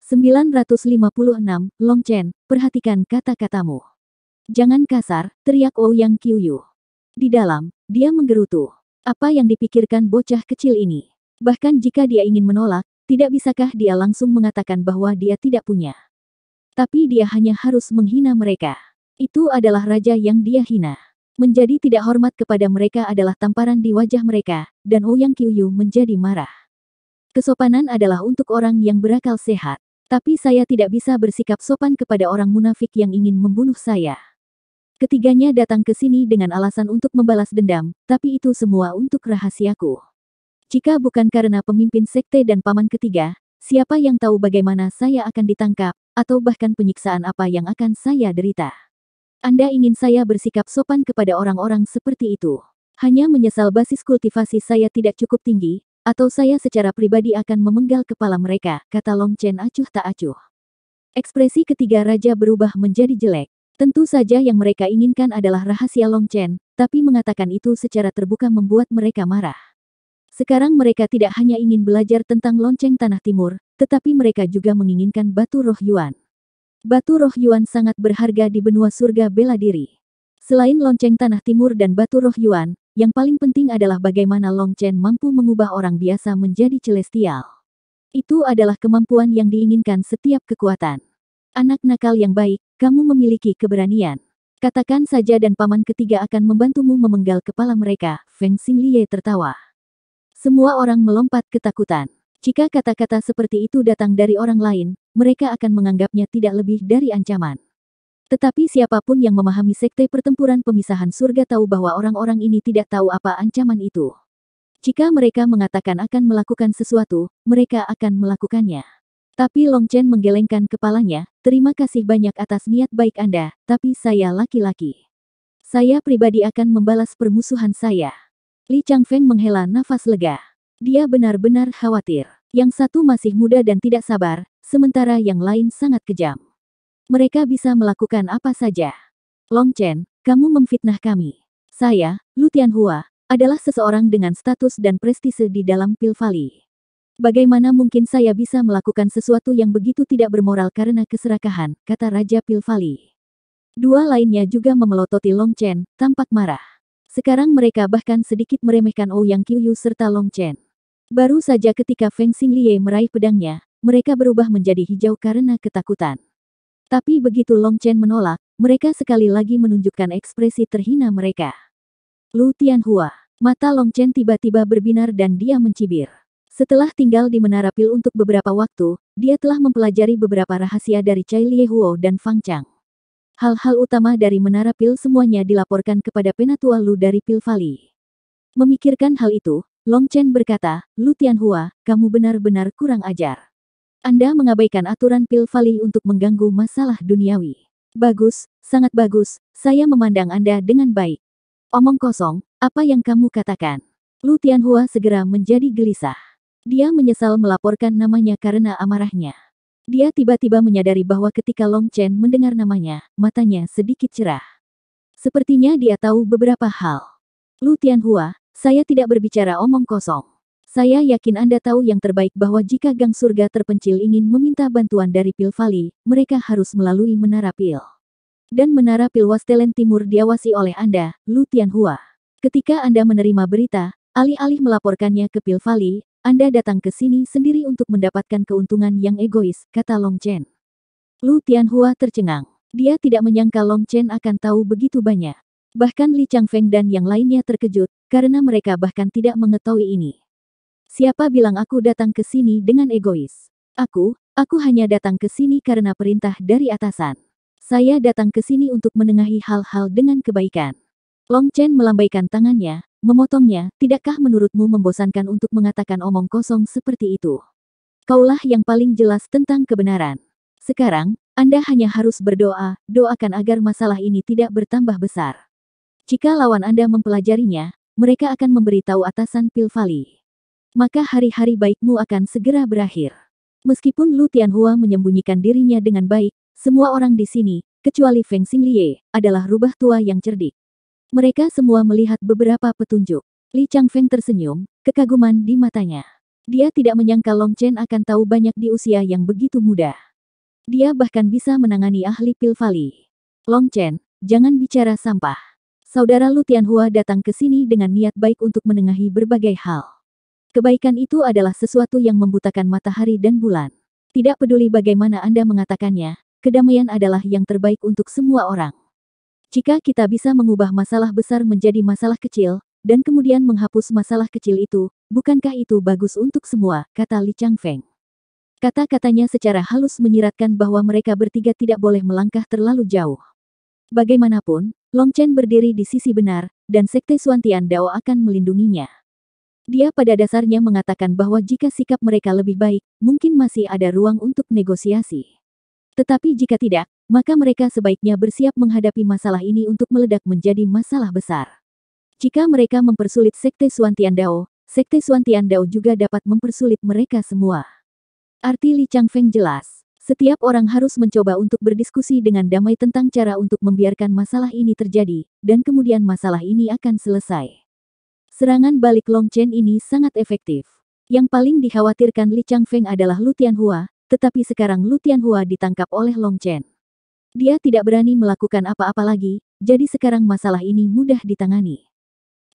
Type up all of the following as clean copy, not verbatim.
956, Long Chen, perhatikan kata-katamu. Jangan kasar, teriak Ouyang Qiuyu. Di dalam, dia menggerutu. Apa yang dipikirkan bocah kecil ini? Bahkan jika dia ingin menolak, tidak bisakah dia langsung mengatakan bahwa dia tidak punya? Tapi dia hanya harus menghina mereka. Itu adalah raja yang dia hina. Menjadi tidak hormat kepada mereka adalah tamparan di wajah mereka, dan Ouyang Qiuyu menjadi marah. Kesopanan adalah untuk orang yang berakal sehat. Tapi saya tidak bisa bersikap sopan kepada orang munafik yang ingin membunuh saya. Ketiganya datang ke sini dengan alasan untuk membalas dendam, tapi itu semua untuk rahasiaku. Jika bukan karena pemimpin sekte dan paman ketiga, siapa yang tahu bagaimana saya akan ditangkap, atau bahkan penyiksaan apa yang akan saya derita. Anda ingin saya bersikap sopan kepada orang-orang seperti itu. Hanya menyesal basis kultivasi saya tidak cukup tinggi, atau saya secara pribadi akan memenggal kepala mereka, kata Long Chen acuh tak acuh. Ekspresi ketiga raja berubah menjadi jelek. Tentu saja yang mereka inginkan adalah rahasia Long Chen, tapi mengatakan itu secara terbuka membuat mereka marah. Sekarang mereka tidak hanya ingin belajar tentang lonceng Tanah Timur, tetapi mereka juga menginginkan Batu Roh Yuan. Batu Roh Yuan sangat berharga di benua surga bela diri. Selain lonceng Tanah Timur dan Batu Roh Yuan, yang paling penting adalah bagaimana Long Chen mampu mengubah orang biasa menjadi celestial. Itu adalah kemampuan yang diinginkan setiap kekuatan. Anak nakal yang baik, kamu memiliki keberanian. Katakan saja dan paman ketiga akan membantumu memenggal kepala mereka, Feng Xinglie tertawa. Semua orang melompat ketakutan. Jika kata-kata seperti itu datang dari orang lain, mereka akan menganggapnya tidak lebih dari ancaman. Tetapi siapapun yang memahami sekte pertempuran pemisahan surga tahu bahwa orang-orang ini tidak tahu apa ancaman itu. Jika mereka mengatakan akan melakukan sesuatu, mereka akan melakukannya. Tapi Long Chen menggelengkan kepalanya, terima kasih banyak atas niat baik Anda, tapi saya laki-laki. Saya pribadi akan membalas permusuhan saya. Li Changfeng menghela nafas lega. Dia benar-benar khawatir. Yang satu masih muda dan tidak sabar, sementara yang lain sangat kejam. Mereka bisa melakukan apa saja. Long Chen, kamu memfitnah kami. Saya, Lu Tianhua, adalah seseorang dengan status dan prestise di dalam Pil Valley. Bagaimana mungkin saya bisa melakukan sesuatu yang begitu tidak bermoral karena keserakahan, kata Raja Pil Valley. Dua lainnya juga memelototi Long Chen, tampak marah. Sekarang mereka bahkan sedikit meremehkan Ouyang Qiuyu serta Long Chen. Baru saja ketika Feng Xinglie meraih pedangnya, mereka berubah menjadi hijau karena ketakutan. Tapi begitu Long Chen menolak, mereka sekali lagi menunjukkan ekspresi terhina mereka. Lu Tianhua, mata Long Chen tiba-tiba berbinar dan dia mencibir. Setelah tinggal di Menara Pil untuk beberapa waktu, dia telah mempelajari beberapa rahasia dari Cai Liehuo dan Fang Chang. Hal-hal utama dari Menara Pil semuanya dilaporkan kepada Penatua Lu dari Pil Valley. Memikirkan hal itu, Long Chen berkata, Lu Tianhua, kamu benar-benar kurang ajar. Anda mengabaikan aturan Pil Valley untuk mengganggu masalah duniawi. Bagus, sangat bagus, saya memandang Anda dengan baik. Omong kosong, apa yang kamu katakan? Lu Tianhua segera menjadi gelisah. Dia menyesal melaporkan namanya karena amarahnya. Dia tiba-tiba menyadari bahwa ketika Long Chen mendengar namanya, matanya sedikit cerah. Sepertinya dia tahu beberapa hal. Lu Tianhua, saya tidak berbicara omong kosong. Saya yakin Anda tahu yang terbaik bahwa jika Gang Surga terpencil ingin meminta bantuan dari Pil Valley, mereka harus melalui Menara Pil. Dan Menara Pil Wastelen Timur diawasi oleh Anda, Lu Tianhua. Ketika Anda menerima berita, alih-alih melaporkannya ke Pil Valley, Anda datang ke sini sendiri untuk mendapatkan keuntungan yang egois, kata Long Chen. Lu Tianhua tercengang. Dia tidak menyangka Long Chen akan tahu begitu banyak. Bahkan Li Changfeng dan yang lainnya terkejut, karena mereka bahkan tidak mengetahui ini. Siapa bilang aku datang ke sini dengan egois? Aku hanya datang ke sini karena perintah dari atasan. Saya datang ke sini untuk menengahi hal-hal dengan kebaikan. Long Chen melambaikan tangannya, memotongnya, tidakkah menurutmu membosankan untuk mengatakan omong kosong seperti itu? Kaulah yang paling jelas tentang kebenaran. Sekarang, Anda hanya harus berdoa, doakan agar masalah ini tidak bertambah besar. Jika lawan Anda mempelajarinya, mereka akan memberitahu atasan Pil Valley. Maka hari-hari baikmu akan segera berakhir. Meskipun Lu Tianhua menyembunyikan dirinya dengan baik, semua orang di sini, kecuali Feng Xinglie, adalah rubah tua yang cerdik. Mereka semua melihat beberapa petunjuk. Li Changfeng tersenyum, kekaguman di matanya. Dia tidak menyangka Long Chen akan tahu banyak di usia yang begitu muda. Dia bahkan bisa menangani ahli pil Valley. Long Chen, jangan bicara sampah. Saudara Lu Tianhua datang ke sini dengan niat baik untuk menengahi berbagai hal. Kebaikan itu adalah sesuatu yang membutakan matahari dan bulan. Tidak peduli bagaimana Anda mengatakannya, kedamaian adalah yang terbaik untuk semua orang. Jika kita bisa mengubah masalah besar menjadi masalah kecil, dan kemudian menghapus masalah kecil itu, bukankah itu bagus untuk semua, kata Li Changfeng. Kata-katanya secara halus menyiratkan bahwa mereka bertiga tidak boleh melangkah terlalu jauh. Bagaimanapun, Long Chen berdiri di sisi benar, dan Sekte Xuantian Dao akan melindunginya. Dia pada dasarnya mengatakan bahwa jika sikap mereka lebih baik, mungkin masih ada ruang untuk negosiasi. Tetapi jika tidak, maka mereka sebaiknya bersiap menghadapi masalah ini untuk meledak menjadi masalah besar. Jika mereka mempersulit Sekte Xuantian Dao, Sekte Xuantian Dao juga dapat mempersulit mereka semua. Arti Li Changfeng jelas. Setiap orang harus mencoba untuk berdiskusi dengan damai tentang cara untuk membiarkan masalah ini terjadi, dan kemudian masalah ini akan selesai. Serangan balik Long Chen ini sangat efektif. Yang paling dikhawatirkan Li Changfeng adalah Lu Tianhua, tetapi sekarang Lu Tianhua ditangkap oleh Long Chen. Dia tidak berani melakukan apa-apa lagi, jadi sekarang masalah ini mudah ditangani.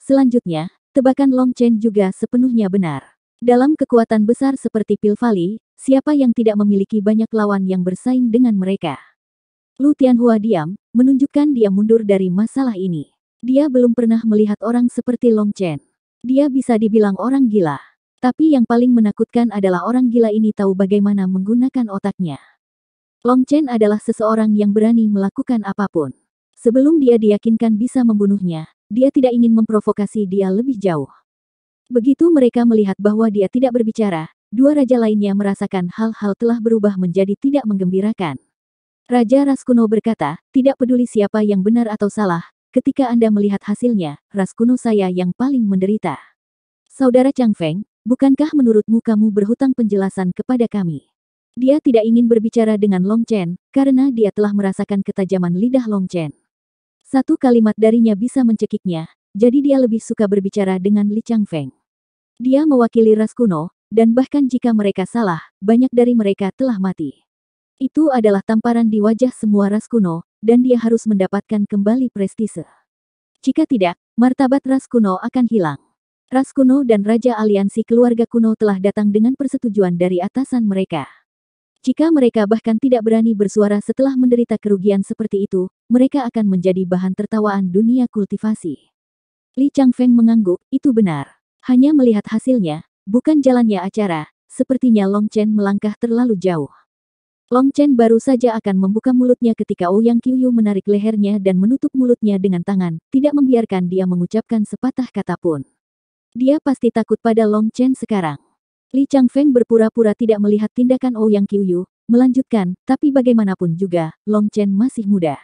Selanjutnya, tebakan Long Chen juga sepenuhnya benar. Dalam kekuatan besar seperti Pil Valley, siapa yang tidak memiliki banyak lawan yang bersaing dengan mereka? Lu Tianhua diam, menunjukkan dia mundur dari masalah ini. Dia belum pernah melihat orang seperti Long Chen. Dia bisa dibilang orang gila. Tapi yang paling menakutkan adalah orang gila ini tahu bagaimana menggunakan otaknya. Long Chen adalah seseorang yang berani melakukan apapun. Sebelum dia diyakinkan bisa membunuhnya, dia tidak ingin memprovokasi dia lebih jauh. Begitu mereka melihat bahwa dia tidak berbicara, dua raja lainnya merasakan hal-hal telah berubah menjadi tidak menggembirakan. Raja Ras Kuno berkata, tidak peduli siapa yang benar atau salah, ketika Anda melihat hasilnya, ras kuno saya yang paling menderita. Saudara Changfeng, bukankah menurutmu kamu berhutang penjelasan kepada kami? Dia tidak ingin berbicara dengan Long Chen, karena dia telah merasakan ketajaman lidah Long Chen. Satu kalimat darinya bisa mencekiknya, jadi dia lebih suka berbicara dengan Li Changfeng. Dia mewakili ras kuno, dan bahkan jika mereka salah, banyak dari mereka telah mati. Itu adalah tamparan di wajah semua ras kuno, dan dia harus mendapatkan kembali prestise. Jika tidak, martabat ras kuno akan hilang. Ras kuno dan Raja Aliansi Keluarga Kuno telah datang dengan persetujuan dari atasan mereka. Jika mereka bahkan tidak berani bersuara setelah menderita kerugian seperti itu, mereka akan menjadi bahan tertawaan dunia kultivasi. Li Changfeng mengangguk, itu benar. Hanya melihat hasilnya, bukan jalannya acara, sepertinya Long Chen melangkah terlalu jauh. Long Chen baru saja akan membuka mulutnya ketika Ouyang Qiuyu menarik lehernya dan menutup mulutnya dengan tangan, tidak membiarkan dia mengucapkan sepatah kata pun. Dia pasti takut pada Long Chen sekarang. Li Changfeng berpura-pura tidak melihat tindakan Ouyang Qiuyu, melanjutkan, tapi bagaimanapun juga, Long Chen masih muda.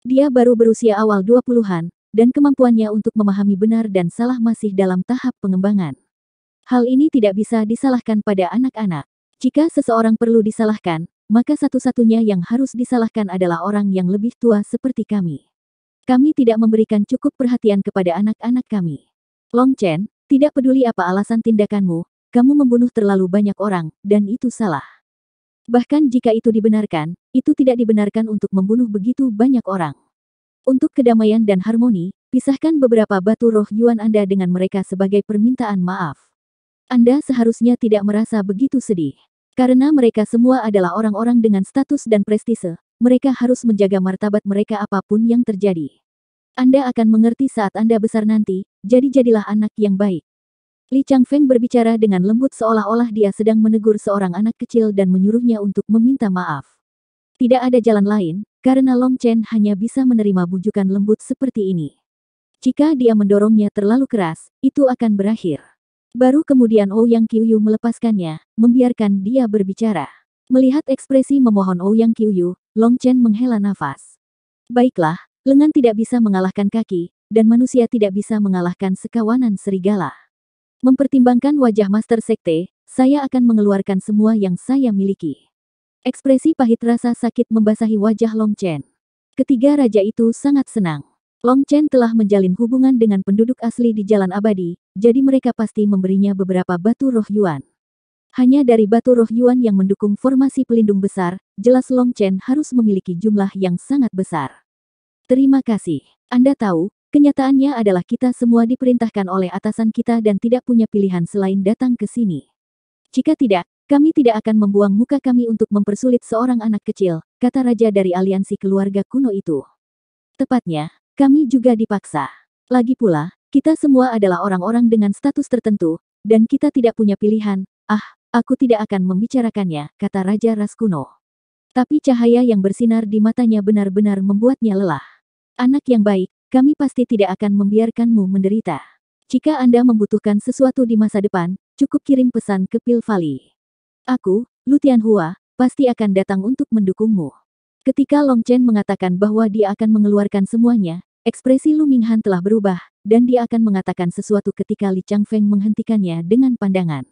Dia baru berusia awal 20-an, dan kemampuannya untuk memahami benar dan salah masih dalam tahap pengembangan. Hal ini tidak bisa disalahkan pada anak-anak. Jika seseorang perlu disalahkan, maka satu-satunya yang harus disalahkan adalah orang yang lebih tua seperti kami. Kami tidak memberikan cukup perhatian kepada anak-anak kami. Long Chen, tidak peduli apa alasan tindakanmu, kamu membunuh terlalu banyak orang, dan itu salah. Bahkan jika itu dibenarkan, itu tidak dibenarkan untuk membunuh begitu banyak orang. Untuk kedamaian dan harmoni, pisahkan beberapa batu roh Yuan Anda dengan mereka sebagai permintaan maaf. Anda seharusnya tidak merasa begitu sedih. Karena mereka semua adalah orang-orang dengan status dan prestise, mereka harus menjaga martabat mereka apapun yang terjadi. Anda akan mengerti saat Anda besar nanti, jadi jadilah anak yang baik. Li Changfeng berbicara dengan lembut seolah-olah dia sedang menegur seorang anak kecil dan menyuruhnya untuk meminta maaf. Tidak ada jalan lain, karena Long Chen hanya bisa menerima bujukan lembut seperti ini. Jika dia mendorongnya terlalu keras, itu akan berakhir. Baru kemudian Ouyang Qiuyu melepaskannya, membiarkan dia berbicara. Melihat ekspresi memohon Ouyang Qiuyu, Long Chen menghela nafas. Baiklah, lengan tidak bisa mengalahkan kaki, dan manusia tidak bisa mengalahkan sekawanan serigala. Mempertimbangkan wajah Master Sekte, saya akan mengeluarkan semua yang saya miliki. Ekspresi pahit rasa sakit membasahi wajah Long Chen. Ketiga raja itu sangat senang. Long Chen telah menjalin hubungan dengan penduduk asli di Jalan Abadi, jadi mereka pasti memberinya beberapa batu roh Yuan. Hanya dari batu roh Yuan yang mendukung formasi pelindung besar, jelas Long Chen harus memiliki jumlah yang sangat besar. Terima kasih. Anda tahu, kenyataannya adalah kita semua diperintahkan oleh atasan kita dan tidak punya pilihan selain datang ke sini. Jika tidak, kami tidak akan membuang muka kami untuk mempersulit seorang anak kecil, kata raja dari aliansi keluarga kuno itu. Tepatnya, kami juga dipaksa. Lagi pula, kita semua adalah orang-orang dengan status tertentu, dan kita tidak punya pilihan. Aku tidak akan membicarakannya, kata Raja Ras kuno. Tapi cahaya yang bersinar di matanya benar-benar membuatnya lelah. Anak yang baik, kami pasti tidak akan membiarkanmu menderita. Jika Anda membutuhkan sesuatu di masa depan, cukup kirim pesan ke Pil Valley. Aku, Lu Tianhua, pasti akan datang untuk mendukungmu. Ketika Long Chen mengatakan bahwa dia akan mengeluarkan semuanya, ekspresi Lu Minghan telah berubah, dan dia akan mengatakan sesuatu ketika Li Changfeng menghentikannya dengan pandangan.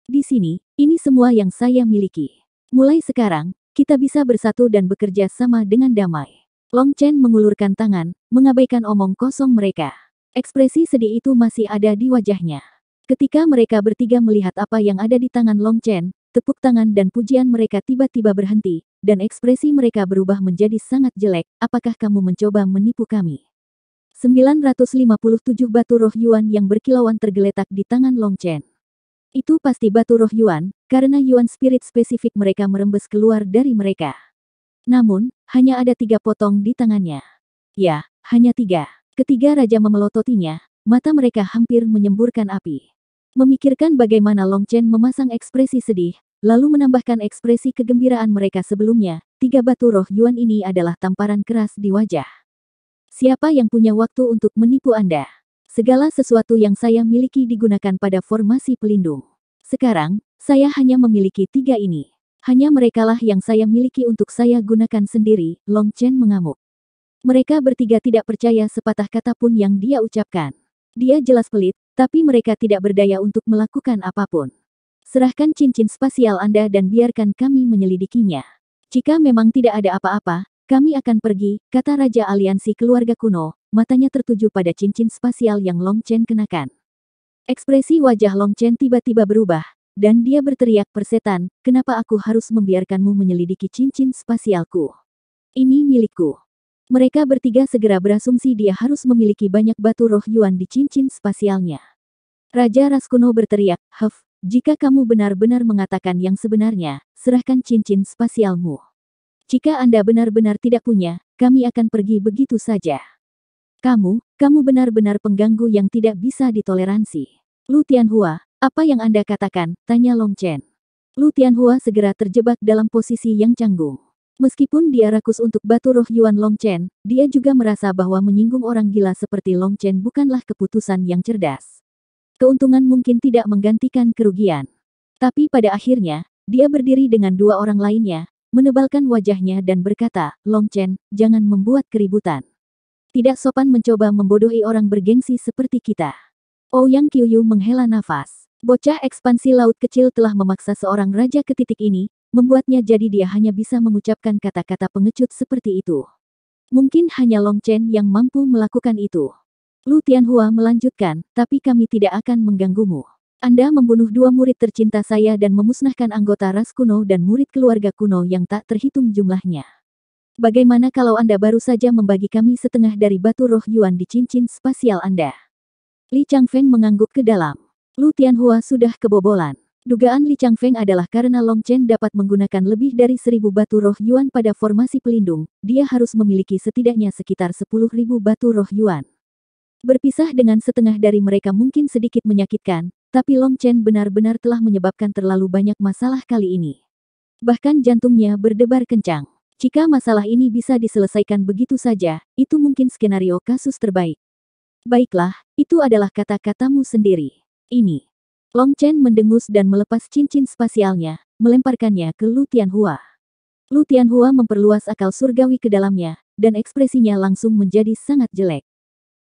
Di sini, ini semua yang saya miliki. Mulai sekarang, kita bisa bersatu dan bekerja sama dengan damai. Long Chen mengulurkan tangan, mengabaikan omong kosong mereka. Ekspresi sedih itu masih ada di wajahnya. Ketika mereka bertiga melihat apa yang ada di tangan Long Chen, tepuk tangan dan pujian mereka tiba-tiba berhenti, dan ekspresi mereka berubah menjadi sangat jelek. Apakah kamu mencoba menipu kami? 957 batu roh Yuan yang berkilauan tergeletak di tangan Long Chen. Itu pasti batu roh Yuan, karena Yuan spirit spesifik mereka merembes keluar dari mereka. Namun, hanya ada 3 potong di tangannya. Ya, hanya 3. Ketiga raja memelototinya, mata mereka hampir menyemburkan api. Memikirkan bagaimana Long Chen memasang ekspresi sedih, lalu menambahkan ekspresi kegembiraan mereka sebelumnya, 3 batu roh Yuan ini adalah tamparan keras di wajah. Siapa yang punya waktu untuk menipu Anda? Segala sesuatu yang saya miliki digunakan pada formasi pelindung. Sekarang, saya hanya memiliki 3 ini. Hanya merekalah yang saya miliki untuk saya gunakan sendiri, Long Chen mengamuk. Mereka bertiga tidak percaya sepatah kata pun yang dia ucapkan. Dia jelas pelit, tapi mereka tidak berdaya untuk melakukan apapun. Serahkan cincin spasial Anda dan biarkan kami menyelidikinya. Jika memang tidak ada apa-apa, kami akan pergi, kata Raja Aliansi Keluarga Kuno, matanya tertuju pada cincin spasial yang Long Chen kenakan. Ekspresi wajah Long Chen tiba-tiba berubah, dan dia berteriak persetan, kenapa aku harus membiarkanmu menyelidiki cincin spasialku? Ini milikku. Mereka bertiga segera berasumsi dia harus memiliki banyak batu roh Yuan di cincin spasialnya. Raja Ras Kuno berteriak, jika kamu benar-benar mengatakan yang sebenarnya, serahkan cincin spasialmu. Jika Anda benar-benar tidak punya, kami akan pergi begitu saja. Kamu benar-benar pengganggu yang tidak bisa ditoleransi. Lu Tianhua, apa yang Anda katakan? Tanya Long Chen. Lu Tianhua segera terjebak dalam posisi yang canggung. Meskipun dia rakus untuk batu roh Yuan Long Chen, dia juga merasa bahwa menyinggung orang gila seperti Long Chen bukanlah keputusan yang cerdas. Keuntungan mungkin tidak menggantikan kerugian. Tapi pada akhirnya, dia berdiri dengan 2 orang lainnya, menebalkan wajahnya dan berkata, Long Chen, jangan membuat keributan. Tidak sopan mencoba membodohi orang bergengsi seperti kita. Ouyang Qiuyu menghela nafas. Bocah ekspansi laut kecil telah memaksa seorang raja ke titik ini, membuatnya jadi dia hanya bisa mengucapkan kata-kata pengecut seperti itu. Mungkin hanya Long Chen yang mampu melakukan itu. Lu Tianhua melanjutkan, tapi kami tidak akan mengganggumu. Anda membunuh 2 murid tercinta saya dan memusnahkan anggota ras kuno dan murid keluarga kuno yang tak terhitung jumlahnya. Bagaimana kalau Anda baru saja membagi kami setengah dari batu roh Yuan di cincin spasial Anda? Li Changfeng mengangguk ke dalam. Lu Tianhua sudah kebobolan. Dugaan Li Changfeng adalah karena Long Chen dapat menggunakan lebih dari 1000 batu roh Yuan pada formasi pelindung, dia harus memiliki setidaknya sekitar 10.000 batu roh Yuan. Berpisah dengan setengah dari mereka mungkin sedikit menyakitkan, tapi Long Chen benar-benar telah menyebabkan terlalu banyak masalah kali ini. Bahkan jantungnya berdebar kencang. Jika masalah ini bisa diselesaikan begitu saja, itu mungkin skenario kasus terbaik. Baiklah, itu adalah kata-katamu sendiri. Ini. Long Chen mendengus dan melepas cincin spasialnya, melemparkannya ke Lu Tianhua. Lu Tianhua memperluas akal surgawi ke dalamnya, dan ekspresinya langsung menjadi sangat jelek.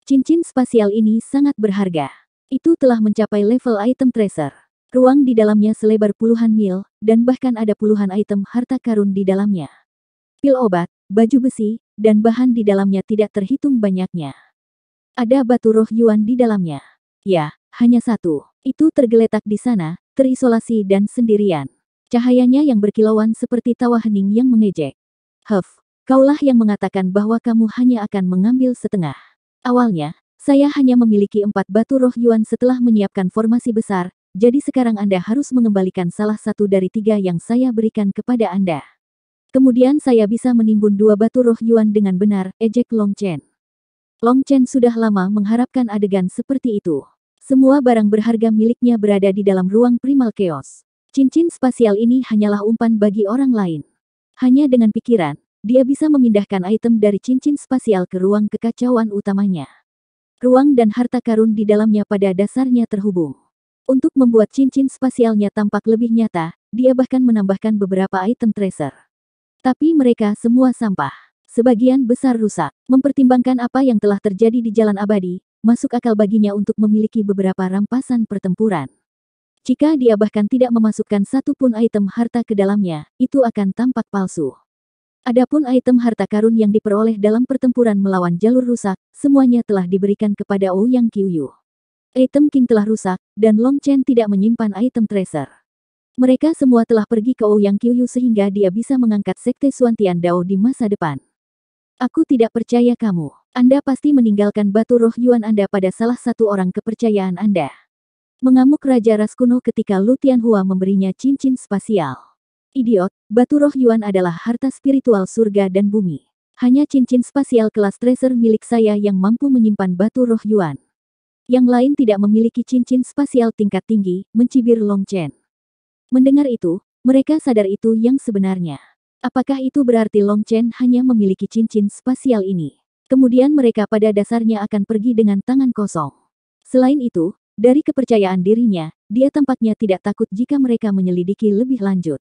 Cincin spasial ini sangat berharga. Itu telah mencapai level item treasure. Ruang di dalamnya selebar puluhan mil, dan bahkan ada puluhan item harta karun di dalamnya. Pil obat, baju besi, dan bahan di dalamnya tidak terhitung banyaknya. Ada batu roh Yuan di dalamnya. Ya, hanya 1. Itu tergeletak di sana, terisolasi dan sendirian. Cahayanya yang berkilauan seperti tawa hening yang mengejek. Huff, kaulah yang mengatakan bahwa kamu hanya akan mengambil setengah. Awalnya, saya hanya memiliki 4 batu roh Yuan setelah menyiapkan formasi besar, jadi sekarang Anda harus mengembalikan salah satu dari 3 yang saya berikan kepada Anda. Kemudian saya bisa menimbun 2 batu roh Yuan dengan benar, ejek Long Chen. Long Chen sudah lama mengharapkan adegan seperti itu. Semua barang berharga miliknya berada di dalam ruang Primal Chaos. Cincin spasial ini hanyalah umpan bagi orang lain. Hanya dengan pikiran, dia bisa memindahkan item dari cincin spasial ke ruang kekacauan utamanya. Ruang dan harta karun di dalamnya pada dasarnya terhubung. Untuk membuat cincin spasialnya tampak lebih nyata, dia bahkan menambahkan beberapa item treasure. Tapi mereka semua sampah. Sebagian besar rusak. Mempertimbangkan apa yang telah terjadi di Jalan Abadi, masuk akal baginya untuk memiliki beberapa rampasan pertempuran. Jika dia bahkan tidak memasukkan satu pun item harta ke dalamnya, itu akan tampak palsu. Adapun item harta karun yang diperoleh dalam pertempuran melawan jalur rusak, semuanya telah diberikan kepada Ouyang Qiuyu. Item King telah rusak, dan Long Chen tidak menyimpan item treasure. Mereka semua telah pergi ke Ouyang Qiuyu sehingga dia bisa mengangkat Sekte Xuantian Dao di masa depan. Aku tidak percaya kamu. Anda pasti meninggalkan batu roh Yuan Anda pada salah satu orang kepercayaan Anda. Mengamuk Raja Ras kuno ketika Lu Tianhua memberinya cincin spasial. Idiot, batu roh Yuan adalah harta spiritual surga dan bumi. Hanya cincin spasial kelas treasure milik saya yang mampu menyimpan batu roh Yuan. Yang lain tidak memiliki cincin spasial tingkat tinggi, mencibir Long Chen. Mendengar itu, mereka sadar itu yang sebenarnya. Apakah itu berarti Long Chen hanya memiliki cincin spasial ini? Kemudian mereka pada dasarnya akan pergi dengan tangan kosong. Selain itu, dari kepercayaan dirinya, dia tampaknya tidak takut jika mereka menyelidiki lebih lanjut.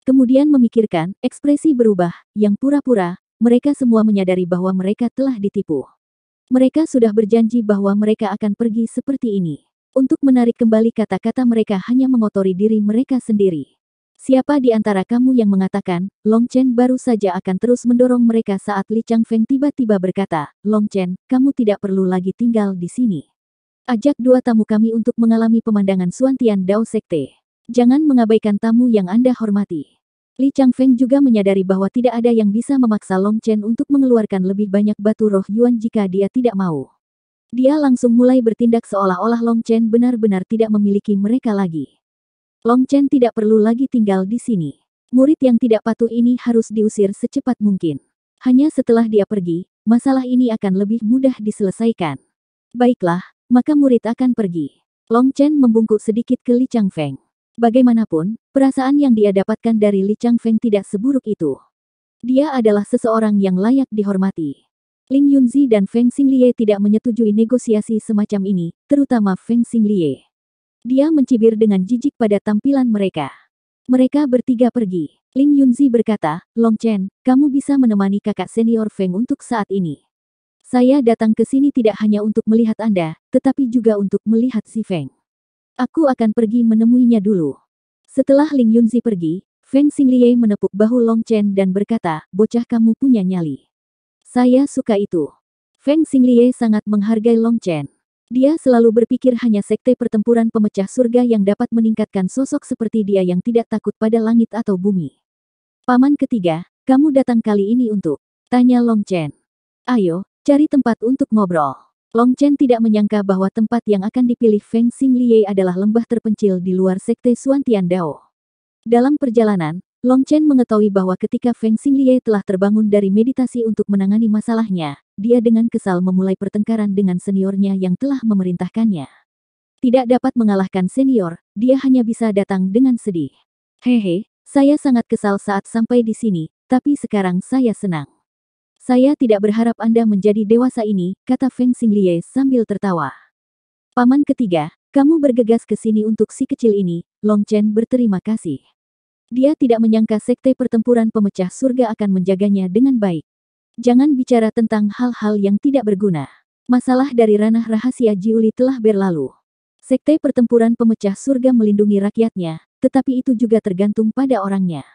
Kemudian memikirkan, ekspresi berubah, yang pura-pura, mereka semua menyadari bahwa mereka telah ditipu. Mereka sudah berjanji bahwa mereka akan pergi seperti ini. Untuk menarik kembali kata-kata mereka hanya mengotori diri mereka sendiri. Siapa di antara kamu yang mengatakan, Long Chen baru saja akan terus mendorong mereka saat Li Changfeng tiba-tiba berkata, Long Chen, kamu tidak perlu lagi tinggal di sini. Ajak 2 tamu kami untuk mengalami pemandangan Xuantian Dao Sekte. Jangan mengabaikan tamu yang Anda hormati. Li Changfeng juga menyadari bahwa tidak ada yang bisa memaksa Long Chen untuk mengeluarkan lebih banyak batu roh Yuan jika dia tidak mau. Dia langsung mulai bertindak seolah-olah Long Chen benar-benar tidak memiliki mereka lagi. Long Chen tidak perlu lagi tinggal di sini. Murid yang tidak patuh ini harus diusir secepat mungkin. Hanya setelah dia pergi, masalah ini akan lebih mudah diselesaikan. Baiklah, maka murid akan pergi. Long Chen membungkuk sedikit ke Li Changfeng. Bagaimanapun, perasaan yang dia dapatkan dari Li Changfeng tidak seburuk itu. Dia adalah seseorang yang layak dihormati. Ling Yunzi dan Feng Xinglie tidak menyetujui negosiasi semacam ini, terutama Feng Xinglie. Dia mencibir dengan jijik pada tampilan mereka. Mereka bertiga pergi. Ling Yunzi berkata, Long Chen, kamu bisa menemani kakak senior Feng untuk saat ini. Saya datang ke sini tidak hanya untuk melihat Anda, tetapi juga untuk melihat si Feng. Aku akan pergi menemuinya dulu. Setelah Ling Yunzi pergi, Feng Xinglie menepuk bahu Long Chen dan berkata, bocah kamu punya nyali. Saya suka itu. Feng Xinglie sangat menghargai Long Chen. Dia selalu berpikir hanya sekte pertempuran pemecah surga yang dapat meningkatkan sosok seperti dia yang tidak takut pada langit atau bumi. Paman ketiga, kamu datang kali ini untuk? Tanya Long Chen. Ayo, cari tempat untuk ngobrol. Long Chen tidak menyangka bahwa tempat yang akan dipilih Feng Xinglie adalah lembah terpencil di luar sekte Xuantian Dao. Dalam perjalanan, Long Chen mengetahui bahwa ketika Feng Xinglie telah terbangun dari meditasi untuk menangani masalahnya, dia dengan kesal memulai pertengkaran dengan seniornya yang telah memerintahkannya. Tidak dapat mengalahkan senior, dia hanya bisa datang dengan sedih. Hehe, saya sangat kesal saat sampai di sini, tapi sekarang saya senang. Saya tidak berharap Anda menjadi dewasa ini, kata Feng Xinglie sambil tertawa. Paman ketiga, kamu bergegas ke sini untuk si kecil ini, Long Chen berterima kasih. Dia tidak menyangka sekte pertempuran pemecah surga akan menjaganya dengan baik. Jangan bicara tentang hal-hal yang tidak berguna. Masalah dari ranah rahasia Jiuli telah berlalu. Sekte pertempuran pemecah surga melindungi rakyatnya, tetapi itu juga tergantung pada orangnya.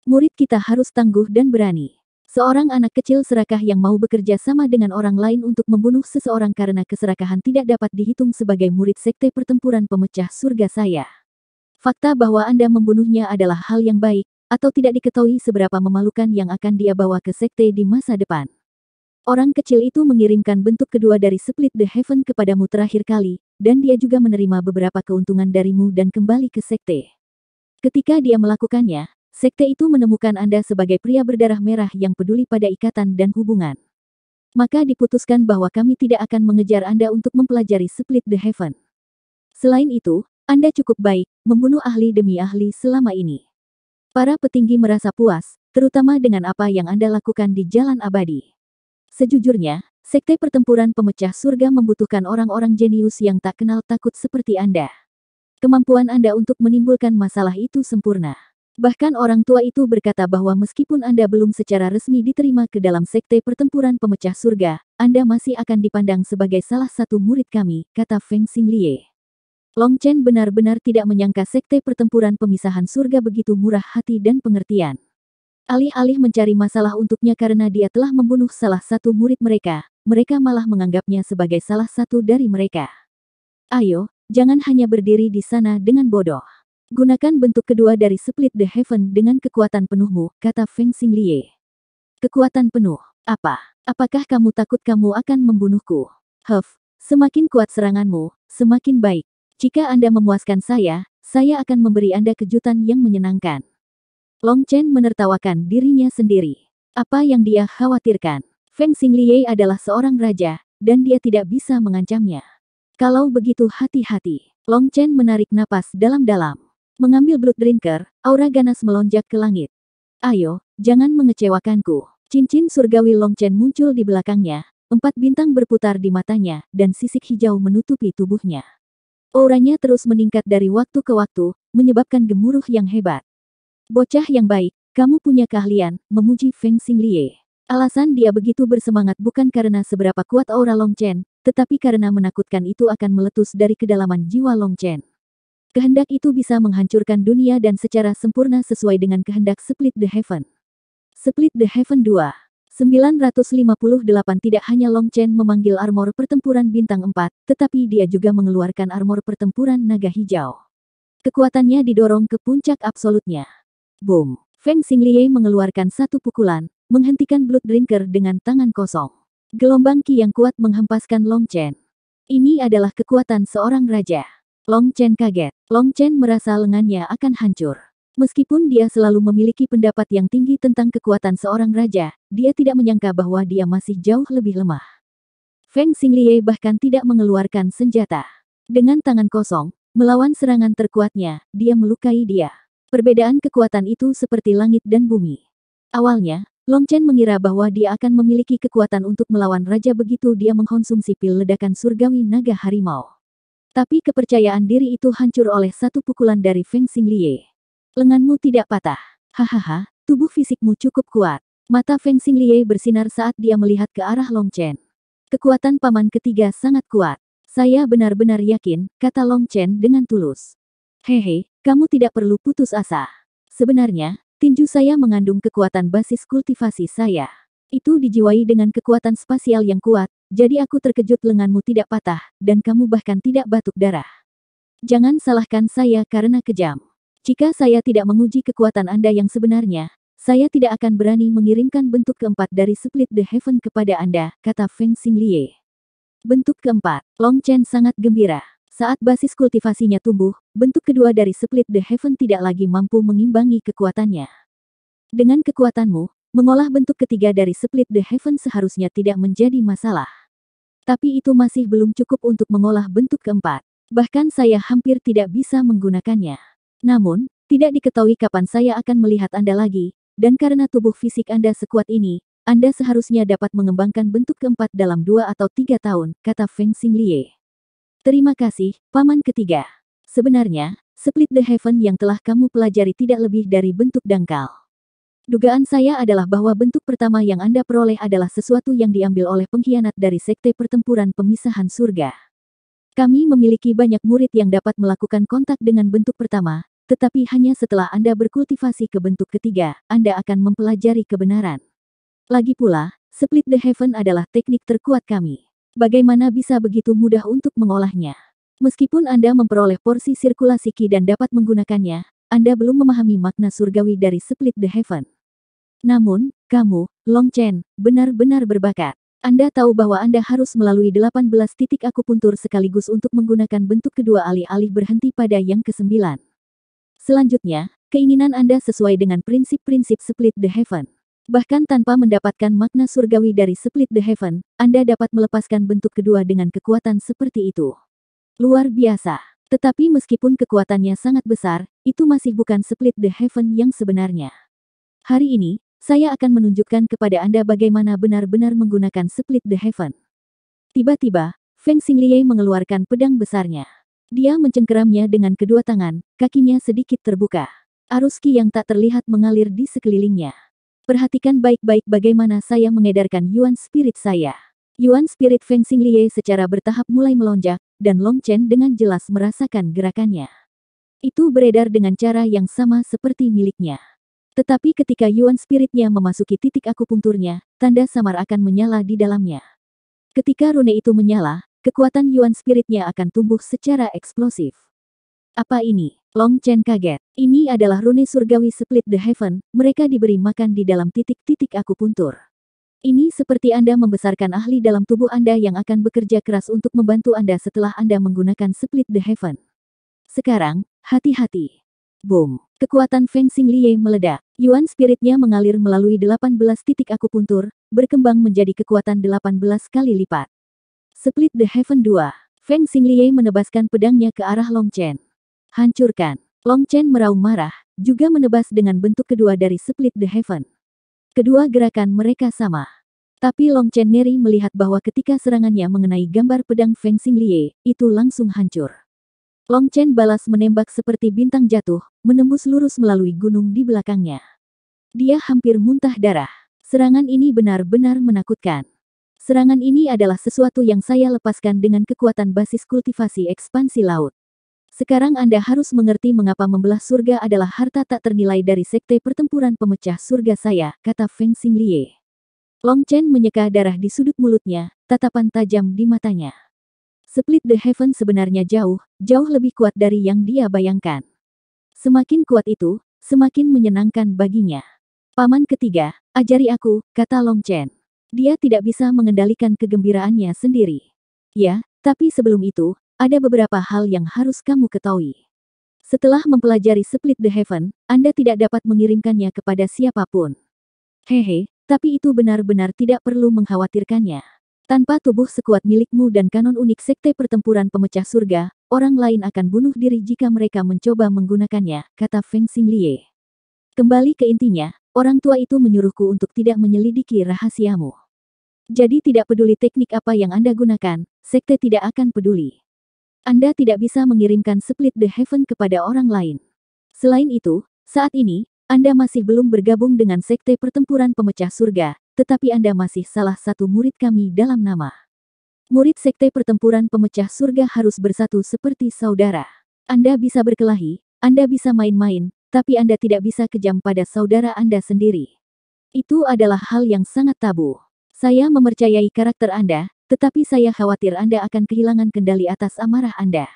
Murid kita harus tangguh dan berani. Seorang anak kecil serakah yang mau bekerja sama dengan orang lain untuk membunuh seseorang karena keserakahan tidak dapat dihitung sebagai murid sekte pertempuran pemecah surga saya. Fakta bahwa Anda membunuhnya adalah hal yang baik, atau tidak diketahui seberapa memalukan yang akan dia bawa ke sekte di masa depan. Orang kecil itu mengirimkan bentuk kedua dari Split the Heaven kepadamu terakhir kali, dan dia juga menerima beberapa keuntungan darimu dan kembali ke sekte. Ketika dia melakukannya, sekte itu menemukan Anda sebagai pria berdarah merah yang peduli pada ikatan dan hubungan. Maka diputuskan bahwa kami tidak akan mengejar Anda untuk mempelajari Split the Heaven. Selain itu, Anda cukup baik, membunuh ahli demi ahli selama ini. Para petinggi merasa puas, terutama dengan apa yang Anda lakukan di Jalan Abadi. Sejujurnya, sekte pertempuran pemecah surga membutuhkan orang-orang jenius yang tak kenal takut seperti Anda. Kemampuan Anda untuk menimbulkan masalah itu sempurna. Bahkan orang tua itu berkata bahwa meskipun Anda belum secara resmi diterima ke dalam sekte pertempuran pemecah surga, Anda masih akan dipandang sebagai salah satu murid kami, kata Feng Xinglie. Long Chen benar-benar tidak menyangka sekte pertempuran pemisahan surga begitu murah hati dan pengertian. Alih-alih mencari masalah untuknya karena dia telah membunuh salah satu murid mereka, mereka malah menganggapnya sebagai salah satu dari mereka. Ayo, jangan hanya berdiri di sana dengan bodoh. Gunakan bentuk kedua dari Split the Heaven dengan kekuatan penuhmu, kata Feng Xinglie. Kekuatan penuh. Apa? Apakah kamu takut kamu akan membunuhku? Semakin kuat seranganmu, semakin baik. Jika Anda memuaskan saya akan memberi Anda kejutan yang menyenangkan. Long Chen menertawakan dirinya sendiri. Apa yang dia khawatirkan? Feng Xinglie adalah seorang raja, dan dia tidak bisa mengancamnya. Kalau begitu hati-hati. Long Chen menarik napas dalam-dalam. Mengambil Blood Drinker, aura ganas melonjak ke langit. Ayo, jangan mengecewakanku. Cincin surgawi Long Chen muncul di belakangnya, 4 bintang berputar di matanya, dan sisik hijau menutupi tubuhnya. Auranya terus meningkat dari waktu ke waktu, menyebabkan gemuruh yang hebat. Bocah yang baik, kamu punya keahlian, memuji Feng Xinglie. Alasan dia begitu bersemangat bukan karena seberapa kuat aura Long Chen, tetapi karena menakutkan itu akan meletus dari kedalaman jiwa Long Chen. Kehendak itu bisa menghancurkan dunia dan secara sempurna sesuai dengan kehendak Split the Heaven. Split the Heaven 2. 958 tidak hanya Long Chen memanggil armor pertempuran bintang 4, tetapi dia juga mengeluarkan armor pertempuran naga hijau. Kekuatannya didorong ke puncak absolutnya. Boom! Feng Xinglie mengeluarkan satu pukulan, menghentikan Blood Drinker dengan tangan kosong. Gelombang ki yang kuat menghempaskan Long Chen. Ini adalah kekuatan seorang raja. Long Chen kaget. Long Chen merasa lengannya akan hancur. Meskipun dia selalu memiliki pendapat yang tinggi tentang kekuatan seorang raja, dia tidak menyangka bahwa dia masih jauh lebih lemah. Feng Xinglie bahkan tidak mengeluarkan senjata. Dengan tangan kosong, melawan serangan terkuatnya, dia melukai dia. Perbedaan kekuatan itu seperti langit dan bumi. Awalnya, Long Chen mengira bahwa dia akan memiliki kekuatan untuk melawan raja begitu dia mengkonsumsi pil ledakan surgawi naga harimau. Tapi kepercayaan diri itu hancur oleh satu pukulan dari Feng Xinglie. Lenganmu tidak patah. Hahaha, tubuh fisikmu cukup kuat. Mata Feng Xinglie bersinar saat dia melihat ke arah Long Chen. Kekuatan paman ketiga sangat kuat. Saya benar-benar yakin, kata Long Chen dengan tulus. Hehe, kamu tidak perlu putus asa. Sebenarnya, tinju saya mengandung kekuatan basis kultivasi saya. Itu dijiwai dengan kekuatan spasial yang kuat, jadi aku terkejut lenganmu tidak patah, dan kamu bahkan tidak batuk darah. Jangan salahkan saya karena kejam. Jika saya tidak menguji kekuatan Anda yang sebenarnya, saya tidak akan berani mengirimkan bentuk keempat dari Split the Heaven kepada Anda, kata Feng Xinglie. Bentuk keempat, Long Chen sangat gembira. Saat basis kultivasinya tumbuh, bentuk kedua dari Split the Heaven tidak lagi mampu mengimbangi kekuatannya. Dengan kekuatanmu, mengolah bentuk ketiga dari Split the Heaven seharusnya tidak menjadi masalah. Tapi itu masih belum cukup untuk mengolah bentuk keempat. Bahkan saya hampir tidak bisa menggunakannya. Namun, tidak diketahui kapan saya akan melihat Anda lagi, dan karena tubuh fisik Anda sekuat ini, Anda seharusnya dapat mengembangkan bentuk keempat dalam 2 atau 3 tahun, kata Feng Xinglie. Terima kasih, Paman Ketiga. Sebenarnya, Split the Heaven yang telah kamu pelajari tidak lebih dari bentuk dangkal. Dugaan saya adalah bahwa bentuk pertama yang Anda peroleh adalah sesuatu yang diambil oleh pengkhianat dari sekte pertempuran pemisahan surga. Kami memiliki banyak murid yang dapat melakukan kontak dengan bentuk pertama, tetapi hanya setelah Anda berkultivasi ke bentuk ketiga, Anda akan mempelajari kebenaran. Lagi pula, Split the Heaven adalah teknik terkuat kami. Bagaimana bisa begitu mudah untuk mengolahnya? Meskipun Anda memperoleh porsi sirkulasi Qi dan dapat menggunakannya, Anda belum memahami makna surgawi dari Split the Heaven. Namun, kamu, Long Chen, benar-benar berbakat. Anda tahu bahwa Anda harus melalui 18 titik akupuntur sekaligus untuk menggunakan bentuk kedua alih-alih berhenti pada yang ke-9. Selanjutnya, keinginan Anda sesuai dengan prinsip-prinsip Split the Heaven. Bahkan tanpa mendapatkan makna surgawi dari Split the Heaven, Anda dapat melepaskan bentuk kedua dengan kekuatan seperti itu. Luar biasa. Tetapi meskipun kekuatannya sangat besar, itu masih bukan Split the Heaven yang sebenarnya. Hari ini, saya akan menunjukkan kepada Anda bagaimana benar-benar menggunakan Split the Heaven. Tiba-tiba, Feng Xinglie mengeluarkan pedang besarnya. Dia mencengkeramnya dengan kedua tangan, kakinya sedikit terbuka. Arus Qi yang tak terlihat mengalir di sekelilingnya. Perhatikan baik-baik bagaimana saya mengedarkan Yuan Spirit saya. Yuan Spirit Feng Xinglie secara bertahap mulai melonjak, dan Long Chen dengan jelas merasakan gerakannya. Itu beredar dengan cara yang sama seperti miliknya. Tetapi ketika Yuan Spiritnya memasuki titik akupunturnya, tanda samar akan menyala di dalamnya. Ketika rune itu menyala, kekuatan Yuan Spiritnya akan tumbuh secara eksplosif. Apa ini? Long Chen kaget. Ini adalah rune surgawi Split the Heaven, mereka diberi makan di dalam titik-titik akupuntur. Ini seperti Anda membesarkan ahli dalam tubuh Anda yang akan bekerja keras untuk membantu Anda setelah Anda menggunakan Split the Heaven. Sekarang, hati-hati. Boom. Kekuatan Feng Xinglie meledak. Yuan Spiritnya mengalir melalui 18 titik akupuntur, berkembang menjadi kekuatan 18 kali lipat. Split the Heaven 2. Feng Xinglie menebaskan pedangnya ke arah Long Chen. Hancurkan. Long Chen meraung marah, juga menebas dengan bentuk kedua dari Split the Heaven. Kedua gerakan mereka sama. Tapi Long Chen ngeri melihat bahwa ketika serangannya mengenai gambar pedang Feng Xinglie, itu langsung hancur. Long Chen balas menembak seperti bintang jatuh, menembus lurus melalui gunung di belakangnya. Dia hampir muntah darah. Serangan ini benar-benar menakutkan. Serangan ini adalah sesuatu yang saya lepaskan dengan kekuatan basis kultivasi ekspansi laut. Sekarang Anda harus mengerti mengapa membelah surga adalah harta tak ternilai dari sekte pertempuran pemecah surga saya, kata Feng Xinglie. Long Chen menyeka darah di sudut mulutnya, tatapan tajam di matanya. Split the Heaven sebenarnya jauh lebih kuat dari yang dia bayangkan. Semakin kuat itu, semakin menyenangkan baginya. Paman ketiga, ajari aku, kata Long Chen. Dia tidak bisa mengendalikan kegembiraannya sendiri. Ya, tapi sebelum itu, ada beberapa hal yang harus kamu ketahui. Setelah mempelajari Split the Heaven, Anda tidak dapat mengirimkannya kepada siapapun. Hehe, tapi itu benar-benar tidak perlu mengkhawatirkannya. Tanpa tubuh sekuat milikmu dan kanon unik sekte pertempuran pemecah surga, orang lain akan bunuh diri jika mereka mencoba menggunakannya, kata Feng Xinglie. Kembali ke intinya, orang tua itu menyuruhku untuk tidak menyelidiki rahasiamu. Jadi tidak peduli teknik apa yang Anda gunakan, sekte tidak akan peduli. Anda tidak bisa mengirimkan Split the Heaven kepada orang lain. Selain itu, saat ini, Anda masih belum bergabung dengan sekte pertempuran pemecah surga, tetapi Anda masih salah satu murid kami dalam nama. Murid sekte pertempuran pemecah surga harus bersatu seperti saudara. Anda bisa berkelahi, Anda bisa main-main, tapi Anda tidak bisa kejam pada saudara Anda sendiri. Itu adalah hal yang sangat tabu. Saya mempercayai karakter Anda, tetapi saya khawatir Anda akan kehilangan kendali atas amarah Anda.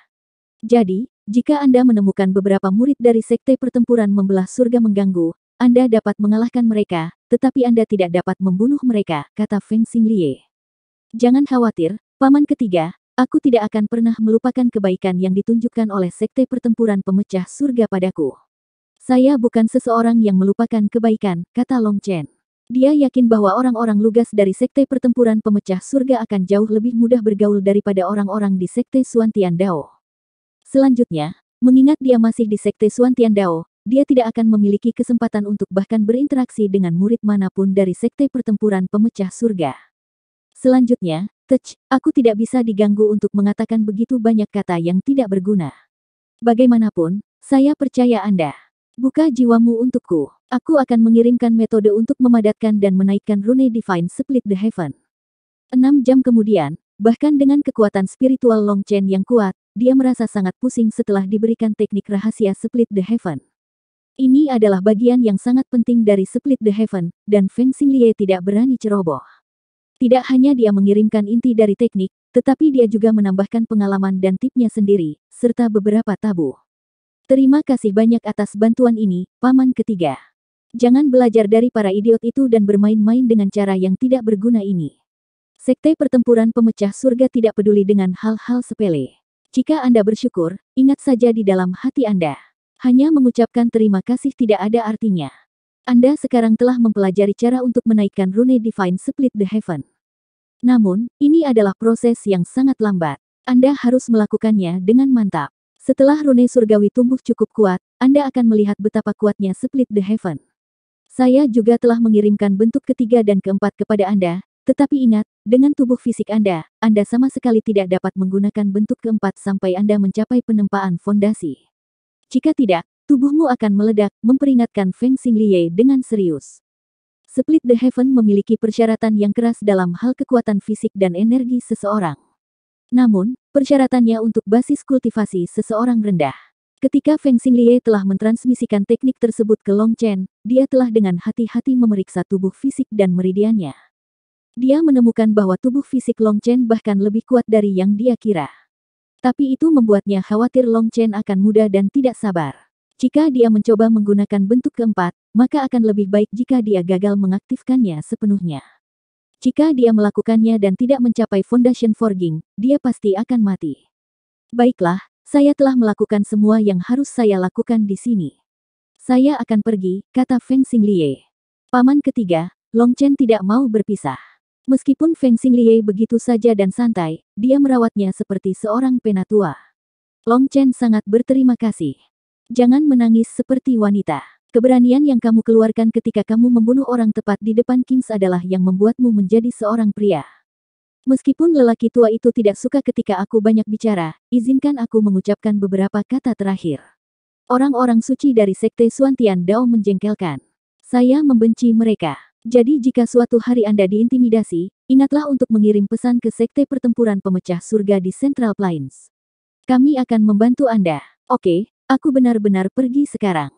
Jadi, jika Anda menemukan beberapa murid dari sekte pertempuran membelah surga mengganggu, Anda dapat mengalahkan mereka, tetapi Anda tidak dapat membunuh mereka, kata Feng Xinglie. Jangan khawatir, Paman ketiga, aku tidak akan pernah melupakan kebaikan yang ditunjukkan oleh sekte pertempuran pemecah surga padaku. Saya bukan seseorang yang melupakan kebaikan, kata Long Chen. Dia yakin bahwa orang-orang lugas dari sekte pertempuran pemecah surga akan jauh lebih mudah bergaul daripada orang-orang di sekte Xuan Tian Dao. Selanjutnya, mengingat dia masih di sekte Xuan Tian Dao, dia tidak akan memiliki kesempatan untuk bahkan berinteraksi dengan murid manapun dari sekte pertempuran pemecah surga. Selanjutnya, aku tidak bisa diganggu untuk mengatakan begitu banyak kata yang tidak berguna. Bagaimanapun, saya percaya Anda. Buka jiwamu untukku. Aku akan mengirimkan metode untuk memadatkan dan menaikkan rune Divine Split the Heaven. 6 jam kemudian, bahkan dengan kekuatan spiritual Long Chen yang kuat, dia merasa sangat pusing setelah diberikan teknik rahasia Split the Heaven. Ini adalah bagian yang sangat penting dari Split the Heaven, dan Feng Xinglie tidak berani ceroboh. Tidak hanya dia mengirimkan inti dari teknik, tetapi dia juga menambahkan pengalaman dan tipnya sendiri, serta beberapa tabu. Terima kasih banyak atas bantuan ini, Paman Ketiga. Jangan belajar dari para idiot itu dan bermain-main dengan cara yang tidak berguna ini. Sekte Pertempuran Pemecah Surga tidak peduli dengan hal-hal sepele. Jika Anda bersyukur, ingat saja di dalam hati Anda. Hanya mengucapkan terima kasih tidak ada artinya. Anda sekarang telah mempelajari cara untuk menaikkan rune Divine Split the Heaven. Namun, ini adalah proses yang sangat lambat. Anda harus melakukannya dengan mantap. Setelah rune surgawi tumbuh cukup kuat, Anda akan melihat betapa kuatnya Split the Heaven. Saya juga telah mengirimkan bentuk ketiga dan keempat kepada Anda, tetapi ingat, dengan tubuh fisik Anda sama sekali tidak dapat menggunakan bentuk keempat sampai Anda mencapai penempaan fondasi. Jika tidak, tubuhmu akan meledak, memperingatkan Feng Xinglie dengan serius. Split the Heaven memiliki persyaratan yang keras dalam hal kekuatan fisik dan energi seseorang. Namun, persyaratannya untuk basis kultivasi seseorang rendah. Ketika Feng Xinglie telah mentransmisikan teknik tersebut ke Long Chen, dia telah dengan hati-hati memeriksa tubuh fisik dan meridiannya. Dia menemukan bahwa tubuh fisik Long Chen bahkan lebih kuat dari yang dia kira. Tapi itu membuatnya khawatir Long Chen akan muda dan tidak sabar. Jika dia mencoba menggunakan bentuk keempat, maka akan lebih baik jika dia gagal mengaktifkannya sepenuhnya. Jika dia melakukannya dan tidak mencapai Foundation Forging, dia pasti akan mati. Baiklah, saya telah melakukan semua yang harus saya lakukan di sini. Saya akan pergi, kata Feng Xinglie. Paman Ketiga, Long Chen tidak mau berpisah. Meskipun Feng Xinglie begitu saja dan santai, dia merawatnya seperti seorang penatua. Long Chen sangat berterima kasih. Jangan menangis seperti wanita. Keberanian yang kamu keluarkan ketika kamu membunuh orang tepat di depan Kings adalah yang membuatmu menjadi seorang pria. Meskipun lelaki tua itu tidak suka ketika aku banyak bicara, izinkan aku mengucapkan beberapa kata terakhir. Orang-orang suci dari Sekte Xuantian Dao menjengkelkan. Saya membenci mereka. Jadi jika suatu hari Anda diintimidasi, ingatlah untuk mengirim pesan ke Sekte Pertempuran Pemecah Surga di Central Plains. Kami akan membantu Anda. Oke, aku benar-benar pergi sekarang.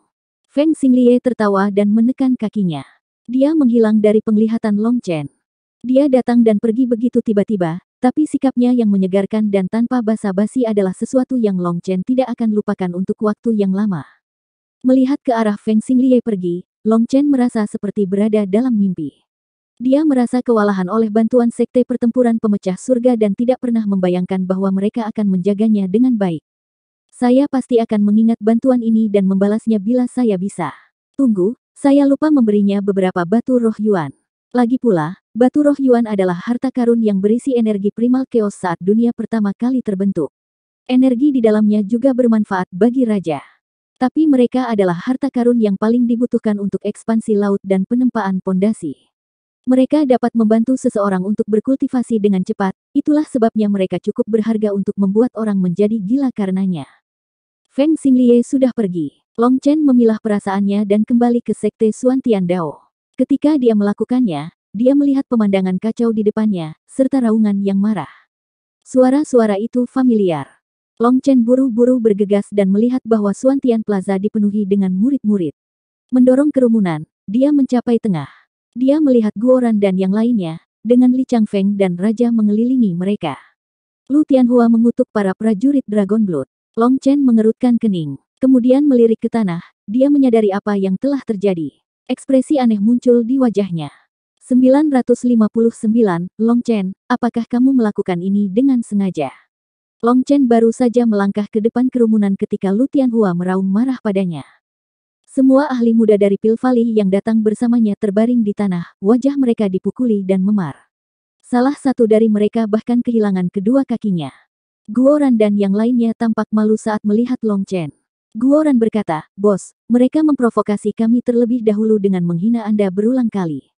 Feng Xinglie tertawa dan menekan kakinya. Dia menghilang dari penglihatan Long Chen. Dia datang dan pergi begitu tiba-tiba, tapi sikapnya yang menyegarkan dan tanpa basa-basi adalah sesuatu yang Long Chen tidak akan lupakan untuk waktu yang lama. Melihat ke arah Feng Xinglie pergi, Long Chen merasa seperti berada dalam mimpi. Dia merasa kewalahan oleh bantuan Sekte Pertempuran Pemecah Surga dan tidak pernah membayangkan bahwa mereka akan menjaganya dengan baik. Saya pasti akan mengingat bantuan ini dan membalasnya bila saya bisa. Tunggu, saya lupa memberinya beberapa batu roh Yuan. Lagi pula, batu roh Yuan adalah harta karun yang berisi energi primal chaos saat dunia pertama kali terbentuk. Energi di dalamnya juga bermanfaat bagi raja. Tapi mereka adalah harta karun yang paling dibutuhkan untuk ekspansi laut dan penempaan pondasi. Mereka dapat membantu seseorang untuk berkultivasi dengan cepat, itulah sebabnya mereka cukup berharga untuk membuat orang menjadi gila karenanya. Feng Xinglie sudah pergi. Long Chen memilah perasaannya dan kembali ke Sekte Xuantian Dao. Ketika dia melakukannya, dia melihat pemandangan kacau di depannya, serta raungan yang marah. Suara-suara itu familiar. Long Chen buru-buru bergegas dan melihat bahwa Xuantian Plaza dipenuhi dengan murid-murid. Mendorong kerumunan, dia mencapai tengah. Dia melihat Guoran dan yang lainnya, dengan Li Changfeng dan Raja mengelilingi mereka. Lu Tianhua mengutuk para prajurit Dragon Blood. Long Chen mengerutkan kening, kemudian melirik ke tanah, dia menyadari apa yang telah terjadi. Ekspresi aneh muncul di wajahnya. 959, Long Chen, apakah kamu melakukan ini dengan sengaja? Long Chen baru saja melangkah ke depan kerumunan ketika Lu Tianhua meraung marah padanya. Semua ahli muda dari Pil Valley yang datang bersamanya terbaring di tanah, wajah mereka dipukuli dan memar. Salah satu dari mereka bahkan kehilangan kedua kakinya. Guoran dan yang lainnya tampak malu saat melihat Long Chen. Guoran berkata, "Bos, mereka memprovokasi kami terlebih dahulu dengan menghina Anda berulang kali."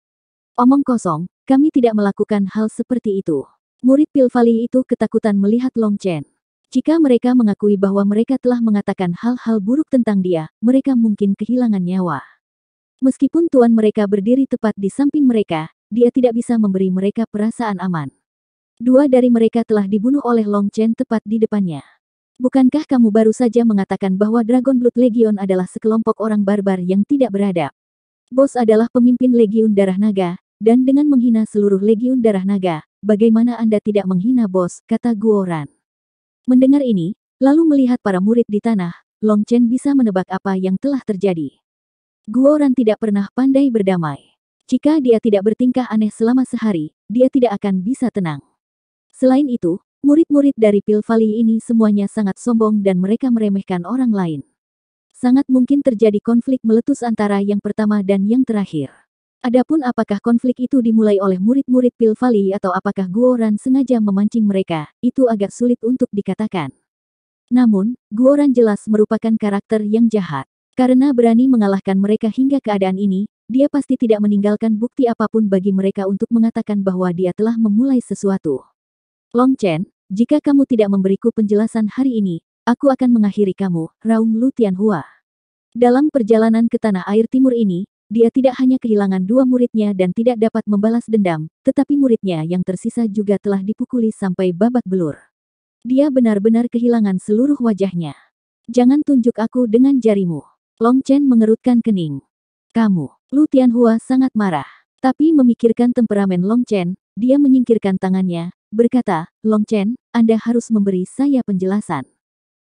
Omong kosong, kami tidak melakukan hal seperti itu. Murid Pil Valley itu ketakutan melihat Long Chen. Jika mereka mengakui bahwa mereka telah mengatakan hal-hal buruk tentang dia, mereka mungkin kehilangan nyawa. Meskipun tuan mereka berdiri tepat di samping mereka, dia tidak bisa memberi mereka perasaan aman. Dua dari mereka telah dibunuh oleh Long Chen tepat di depannya. Bukankah kamu baru saja mengatakan bahwa Dragon Blood Legion adalah sekelompok orang barbar yang tidak beradab? Bos adalah pemimpin Legiun Darah Naga, dan dengan menghina seluruh Legiun Darah Naga, bagaimana Anda tidak menghina bos, kata Guoran. Mendengar ini, lalu melihat para murid di tanah, Long Chen bisa menebak apa yang telah terjadi. Guoran tidak pernah pandai berdamai. Jika dia tidak bertingkah aneh selama sehari, dia tidak akan bisa tenang. Selain itu, murid-murid dari Pil Valley ini semuanya sangat sombong dan mereka meremehkan orang lain. Sangat mungkin terjadi konflik meletus antara yang pertama dan yang terakhir. Adapun apakah konflik itu dimulai oleh murid-murid Pil Valley atau apakah Guoran sengaja memancing mereka, itu agak sulit untuk dikatakan. Namun, Guoran jelas merupakan karakter yang jahat. Karena berani mengalahkan mereka hingga keadaan ini, dia pasti tidak meninggalkan bukti apapun bagi mereka untuk mengatakan bahwa dia telah memulai sesuatu. Long Chen, jika kamu tidak memberiku penjelasan hari ini, aku akan mengakhiri kamu, raung Lu Tianhua. Dalam perjalanan ke tanah air timur ini, dia tidak hanya kehilangan dua muridnya dan tidak dapat membalas dendam, tetapi muridnya yang tersisa juga telah dipukuli sampai babak belur. Dia benar-benar kehilangan seluruh wajahnya. Jangan tunjuk aku dengan jarimu. Long Chen mengerutkan kening. Kamu, Lu Tianhua sangat marah. Tapi memikirkan temperamen Long Chen, dia menyingkirkan tangannya, berkata, Long Chen, Anda harus memberi saya penjelasan.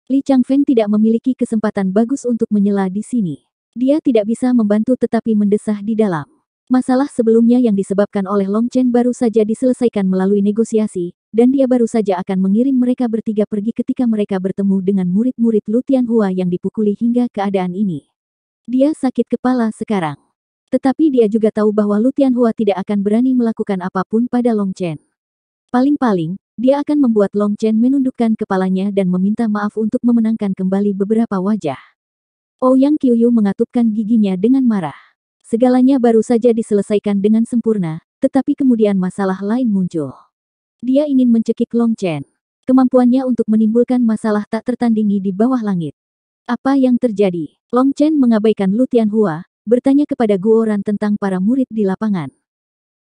Li Changfeng tidak memiliki kesempatan bagus untuk menyela di sini. Dia tidak bisa membantu tetapi mendesah di dalam. Masalah sebelumnya yang disebabkan oleh Long Chen baru saja diselesaikan melalui negosiasi, dan dia baru saja akan mengirim mereka bertiga pergi ketika mereka bertemu dengan murid-murid Lu Tianhua yang dipukuli hingga keadaan ini. Dia sakit kepala sekarang. Tetapi dia juga tahu bahwa Lu Tianhua tidak akan berani melakukan apapun pada Long Chen. Paling-paling, dia akan membuat Long Chen menundukkan kepalanya dan meminta maaf untuk memenangkan kembali beberapa wajah. Ouyang Qiuyu mengatupkan giginya dengan marah. Segalanya baru saja diselesaikan dengan sempurna, tetapi kemudian masalah lain muncul. Dia ingin mencekik Long Chen. Kemampuannya untuk menimbulkan masalah tak tertandingi di bawah langit. Apa yang terjadi? Long Chen mengabaikan Lu Tianhua, bertanya kepada Guoran tentang para murid di lapangan.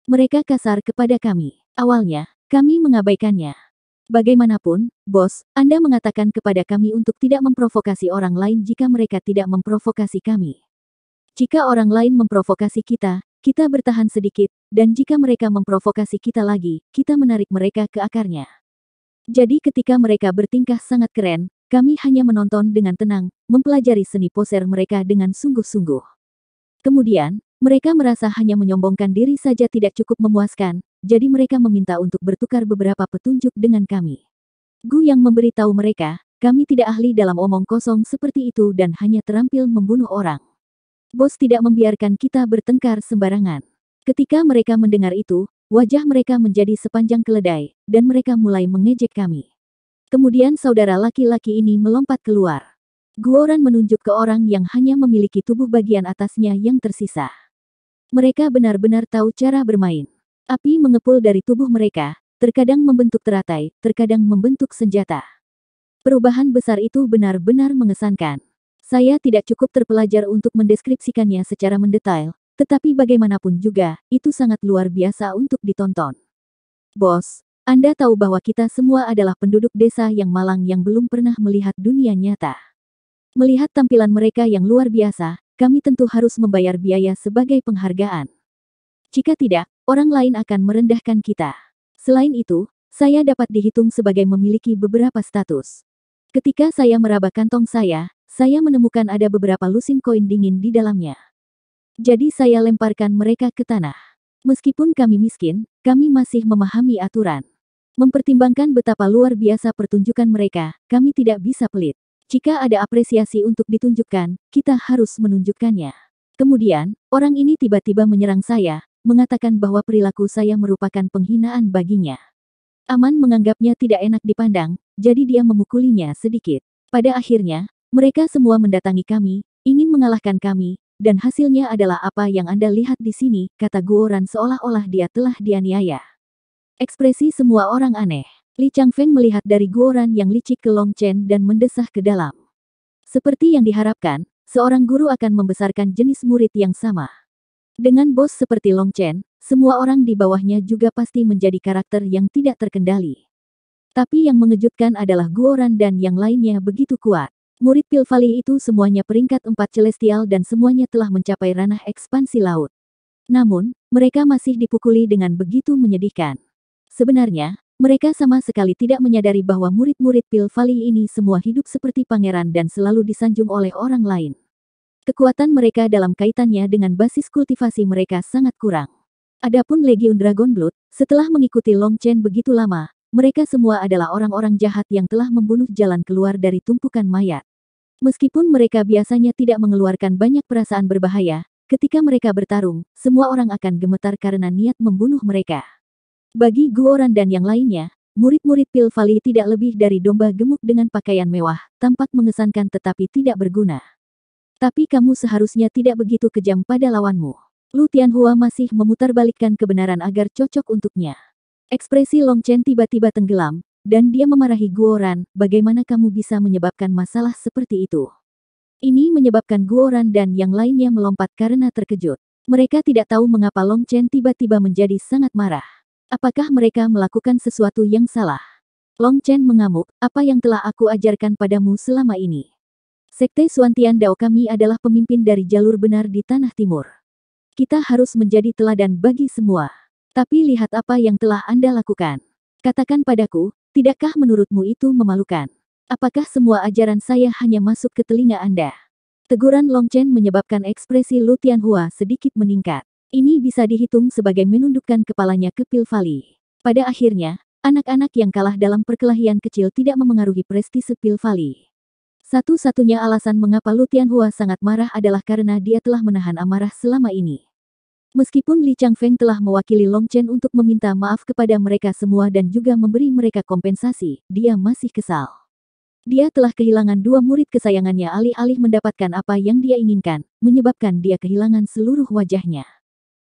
Mereka kasar kepada kami. Awalnya, kami mengabaikannya. Bagaimanapun, bos, Anda mengatakan kepada kami untuk tidak memprovokasi orang lain jika mereka tidak memprovokasi kami. Jika orang lain memprovokasi kita, kita bertahan sedikit, dan jika mereka memprovokasi kita lagi, kita menarik mereka ke akarnya. Jadi ketika mereka bertingkah sangat keren, kami hanya menonton dengan tenang, mempelajari seni poser mereka dengan sungguh-sungguh. Kemudian, mereka merasa hanya menyombongkan diri saja tidak cukup memuaskan, jadi mereka meminta untuk bertukar beberapa petunjuk dengan kami. Gu yang memberitahu mereka, kami tidak ahli dalam omong kosong seperti itu dan hanya terampil membunuh orang. Bos tidak membiarkan kita bertengkar sembarangan. Ketika mereka mendengar itu, wajah mereka menjadi sepanjang keledai, dan mereka mulai mengejek kami. Kemudian saudara laki-laki ini melompat keluar. Guoran menunjuk ke orang yang hanya memiliki tubuh bagian atasnya yang tersisa. Mereka benar-benar tahu cara bermain. Api mengepul dari tubuh mereka, terkadang membentuk teratai, terkadang membentuk senjata. Perubahan besar itu benar-benar mengesankan. Saya tidak cukup terpelajar untuk mendeskripsikannya secara mendetail, tetapi bagaimanapun juga, itu sangat luar biasa untuk ditonton. Bos, Anda tahu bahwa kita semua adalah penduduk desa yang malang yang belum pernah melihat dunia nyata. Melihat tampilan mereka yang luar biasa, kami tentu harus membayar biaya sebagai penghargaan. Jika tidak, orang lain akan merendahkan kita. Selain itu, saya dapat dihitung sebagai memiliki beberapa status. Ketika saya meraba kantong saya menemukan ada beberapa lusin koin dingin di dalamnya. Jadi saya lemparkan mereka ke tanah. Meskipun kami miskin, kami masih memahami aturan. Mempertimbangkan betapa luar biasa pertunjukan mereka, kami tidak bisa pelit. Jika ada apresiasi untuk ditunjukkan, kita harus menunjukkannya. Kemudian, orang ini tiba-tiba menyerang saya, mengatakan bahwa perilaku saya merupakan penghinaan baginya. Aman menganggapnya tidak enak dipandang, jadi dia memukulinya sedikit. Pada akhirnya, mereka semua mendatangi kami, ingin mengalahkan kami, dan hasilnya adalah apa yang Anda lihat di sini, kata Guoran seolah-olah dia telah dianiaya. Ekspresi semua orang aneh. Li Changfeng melihat dari Guoran yang licik ke Long Chen dan mendesah ke dalam. Seperti yang diharapkan, seorang guru akan membesarkan jenis murid yang sama. Dengan bos seperti Long Chen, semua orang di bawahnya juga pasti menjadi karakter yang tidak terkendali. Tapi yang mengejutkan adalah Guoran dan yang lainnya begitu kuat. Murid Pil Valley itu semuanya peringkat 4 celestial dan semuanya telah mencapai ranah ekspansi laut. Namun, mereka masih dipukuli dengan begitu menyedihkan. Sebenarnya, mereka sama sekali tidak menyadari bahwa murid-murid Pil Valley ini semua hidup seperti pangeran dan selalu disanjung oleh orang lain. Kekuatan mereka dalam kaitannya dengan basis kultivasi mereka sangat kurang. Adapun Legiun Dragon Blood, setelah mengikuti Long Chen begitu lama, mereka semua adalah orang-orang jahat yang telah membunuh jalan keluar dari tumpukan mayat. Meskipun mereka biasanya tidak mengeluarkan banyak perasaan berbahaya, ketika mereka bertarung, semua orang akan gemetar karena niat membunuh mereka. Bagi Guoran dan yang lainnya, murid-murid Pil Valley tidak lebih dari domba gemuk dengan pakaian mewah, tampak mengesankan tetapi tidak berguna. Tapi kamu seharusnya tidak begitu kejam pada lawanmu. Lu Tianhua masih memutarbalikkan kebenaran agar cocok untuknya. Ekspresi Long Chen tiba-tiba tenggelam, dan dia memarahi Guoran, bagaimana kamu bisa menyebabkan masalah seperti itu? Ini menyebabkan Guoran dan yang lainnya melompat karena terkejut. Mereka tidak tahu mengapa Long Chen tiba-tiba menjadi sangat marah. Apakah mereka melakukan sesuatu yang salah? Long Chen mengamuk, apa yang telah aku ajarkan padamu selama ini? Sekte Xuantian Dao kami adalah pemimpin dari jalur benar di Tanah Timur. Kita harus menjadi teladan bagi semua. Tapi lihat apa yang telah Anda lakukan. Katakan padaku, tidakkah menurutmu itu memalukan? Apakah semua ajaran saya hanya masuk ke telinga Anda? Teguran Long Chen menyebabkan ekspresi Lu Tianhua sedikit meningkat. Ini bisa dihitung sebagai menundukkan kepalanya ke Pil Valley. Pada akhirnya, anak-anak yang kalah dalam perkelahian kecil tidak memengaruhi prestise Pil Valley. Satu-satunya alasan mengapa Lu Tianhua sangat marah adalah karena dia telah menahan amarah selama ini. Meskipun Li Changfeng telah mewakili Long Chen untuk meminta maaf kepada mereka semua dan juga memberi mereka kompensasi, dia masih kesal. Dia telah kehilangan dua murid kesayangannya alih-alih mendapatkan apa yang dia inginkan, menyebabkan dia kehilangan seluruh wajahnya.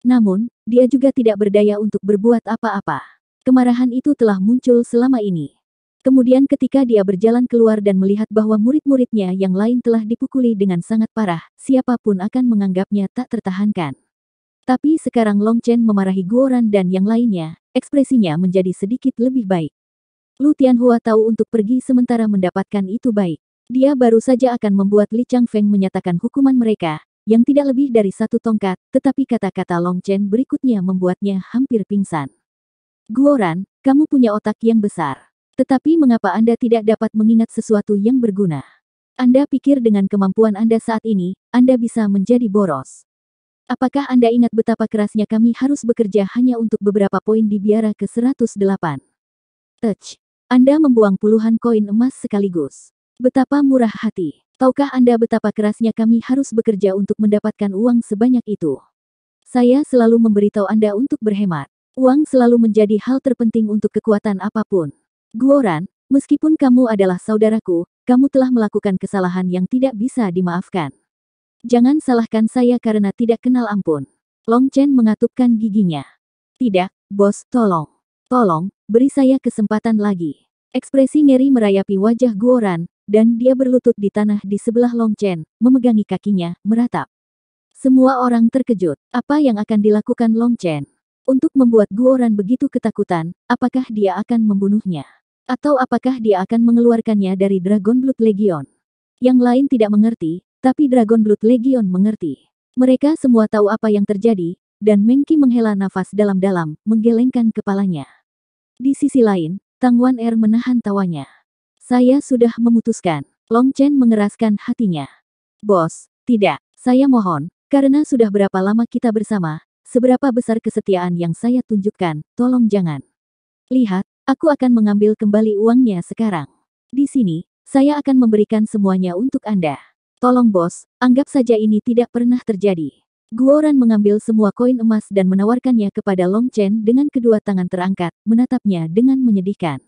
Namun, dia juga tidak berdaya untuk berbuat apa-apa. Kemarahan itu telah muncul selama ini. Kemudian ketika dia berjalan keluar dan melihat bahwa murid-muridnya yang lain telah dipukuli dengan sangat parah, siapapun akan menganggapnya tak tertahankan. Tapi sekarang Long Chen memarahi Guoran dan yang lainnya, ekspresinya menjadi sedikit lebih baik. Lu Tianhua tahu untuk pergi sementara mendapatkan itu baik. Dia baru saja akan membuat Li Changfeng menyatakan hukuman mereka, yang tidak lebih dari satu tongkat, tetapi kata-kata Long Chen berikutnya membuatnya hampir pingsan. Guoran, kamu punya otak yang besar. Tetapi mengapa Anda tidak dapat mengingat sesuatu yang berguna? Anda pikir dengan kemampuan Anda saat ini, Anda bisa menjadi boros. Apakah Anda ingat betapa kerasnya kami harus bekerja hanya untuk beberapa poin di biara ke-108? Anda membuang puluhan koin emas sekaligus. Betapa murah hati. Tahukah Anda betapa kerasnya kami harus bekerja untuk mendapatkan uang sebanyak itu? Saya selalu memberitahu Anda untuk berhemat. Uang selalu menjadi hal terpenting untuk kekuatan apapun. Guoran, meskipun kamu adalah saudaraku, kamu telah melakukan kesalahan yang tidak bisa dimaafkan. Jangan salahkan saya karena tidak kenal ampun. Long Chen mengatupkan giginya. Tidak, bos, tolong. Tolong, beri saya kesempatan lagi. Ekspresi ngeri merayapi wajah Guoran, dan dia berlutut di tanah di sebelah Long Chen, memegangi kakinya, meratap. Semua orang terkejut. Apa yang akan dilakukan Long Chen? Untuk membuat Guoran begitu ketakutan, apakah dia akan membunuhnya? Atau apakah dia akan mengeluarkannya dari Dragon Blood Legion? Yang lain tidak mengerti, tapi Dragon Blood Legion mengerti. Mereka semua tahu apa yang terjadi, dan Meng Qi menghela nafas dalam-dalam, menggelengkan kepalanya. Di sisi lain, Tang Wan Er menahan tawanya. Saya sudah memutuskan. Long Chen mengeraskan hatinya. Bos, tidak, saya mohon, karena sudah berapa lama kita bersama, seberapa besar kesetiaan yang saya tunjukkan, tolong jangan. Lihat, aku akan mengambil kembali uangnya sekarang. Di sini, saya akan memberikan semuanya untuk Anda. Tolong bos, anggap saja ini tidak pernah terjadi. Guoran mengambil semua koin emas dan menawarkannya kepada Long Chen dengan kedua tangan terangkat, menatapnya dengan menyedihkan.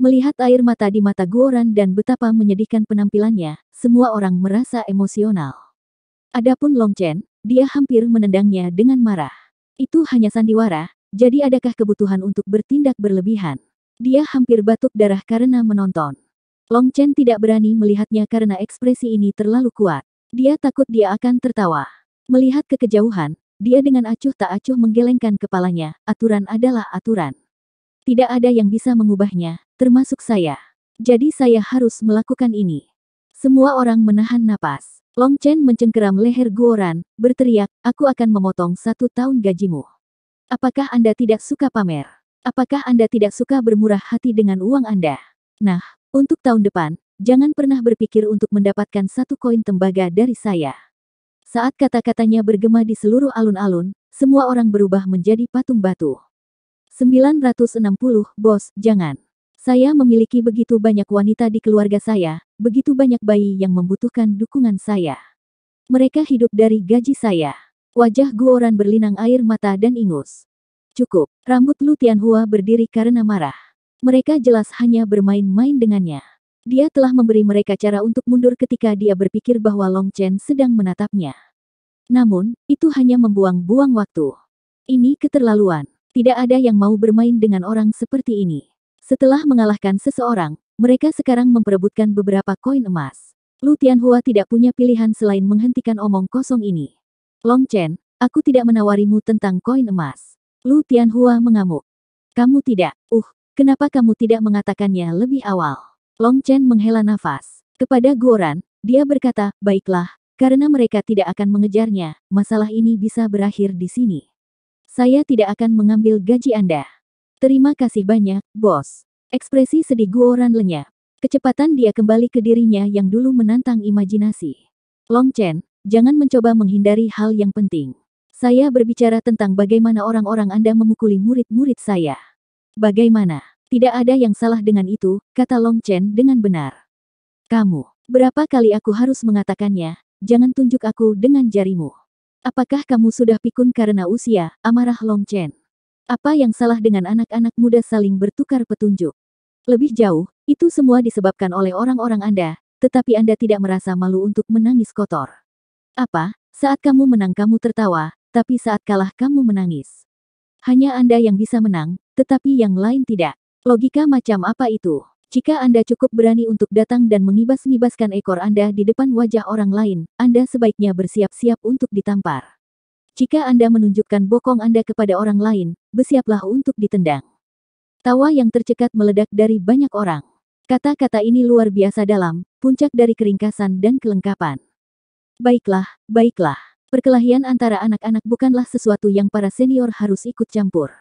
Melihat air mata di mata Guoran dan betapa menyedihkan penampilannya, semua orang merasa emosional. Adapun Long Chen, dia hampir menendangnya dengan marah. Itu hanya sandiwara, jadi adakah kebutuhan untuk bertindak berlebihan? Dia hampir batuk darah karena menonton. Long Chen tidak berani melihatnya karena ekspresi ini terlalu kuat. Dia takut dia akan tertawa. Melihat ke kejauhan, dia dengan acuh tak acuh menggelengkan kepalanya, aturan adalah aturan. Tidak ada yang bisa mengubahnya, termasuk saya. Jadi saya harus melakukan ini. Semua orang menahan napas. Long Chen mencengkeram leher Guoran, berteriak, aku akan memotong 1 tahun gajimu. Apakah Anda tidak suka pamer? Apakah Anda tidak suka bermurah hati dengan uang Anda? Nah, untuk tahun depan, jangan pernah berpikir untuk mendapatkan 1 koin tembaga dari saya. Saat kata-katanya bergema di seluruh alun-alun, semua orang berubah menjadi patung batu. 960, bos, jangan. Saya memiliki begitu banyak wanita di keluarga saya, begitu banyak bayi yang membutuhkan dukungan saya. Mereka hidup dari gaji saya. Wajah Guoran berlinang air mata dan ingus. Cukup, rambut Lu Tianhua berdiri karena marah. Mereka jelas hanya bermain-main dengannya. Dia telah memberi mereka cara untuk mundur ketika dia berpikir bahwa Long Chen sedang menatapnya. Namun, itu hanya membuang-buang waktu. Ini keterlaluan. Tidak ada yang mau bermain dengan orang seperti ini. Setelah mengalahkan seseorang, mereka sekarang memperebutkan beberapa koin emas. Lu Tianhua tidak punya pilihan selain menghentikan omong kosong ini. Long Chen, aku tidak menawarimu tentang koin emas. Lu Tianhua mengamuk. Kamu tidak, kenapa kamu tidak mengatakannya lebih awal? Long Chen menghela nafas. Kepada Guoran, dia berkata, baiklah, karena mereka tidak akan mengejarnya, masalah ini bisa berakhir di sini. Saya tidak akan mengambil gaji Anda. Terima kasih banyak, bos. Ekspresi sedih Guoran lenyap. Kecepatan dia kembali ke dirinya yang dulu menantang imajinasi. Long Chen, jangan mencoba menghindari hal yang penting. Saya berbicara tentang bagaimana orang-orang Anda memukuli murid-murid saya. Bagaimana? Tidak ada yang salah dengan itu, kata Long Chen dengan benar. Kamu, berapa kali aku harus mengatakannya, jangan tunjuk aku dengan jarimu. Apakah kamu sudah pikun karena usia, amarah Long Chen? Apa yang salah dengan anak-anak muda saling bertukar petunjuk? Lebih jauh, itu semua disebabkan oleh orang-orang Anda, tetapi Anda tidak merasa malu untuk menangis kotor. Apa? Saat kamu menang kamu tertawa, tapi saat kalah kamu menangis. Hanya Anda yang bisa menang, tetapi yang lain tidak. Logika macam apa itu? Jika Anda cukup berani untuk datang dan mengibas-ngibaskan ekor Anda di depan wajah orang lain, Anda sebaiknya bersiap-siap untuk ditampar. Jika Anda menunjukkan bokong Anda kepada orang lain, bersiaplah untuk ditendang. Tawa yang tercekat meledak dari banyak orang. Kata-kata ini luar biasa dalam, puncak dari keringkasan dan kelengkapan. Baiklah, baiklah. Perkelahian antara anak-anak bukanlah sesuatu yang para senior harus ikut campur.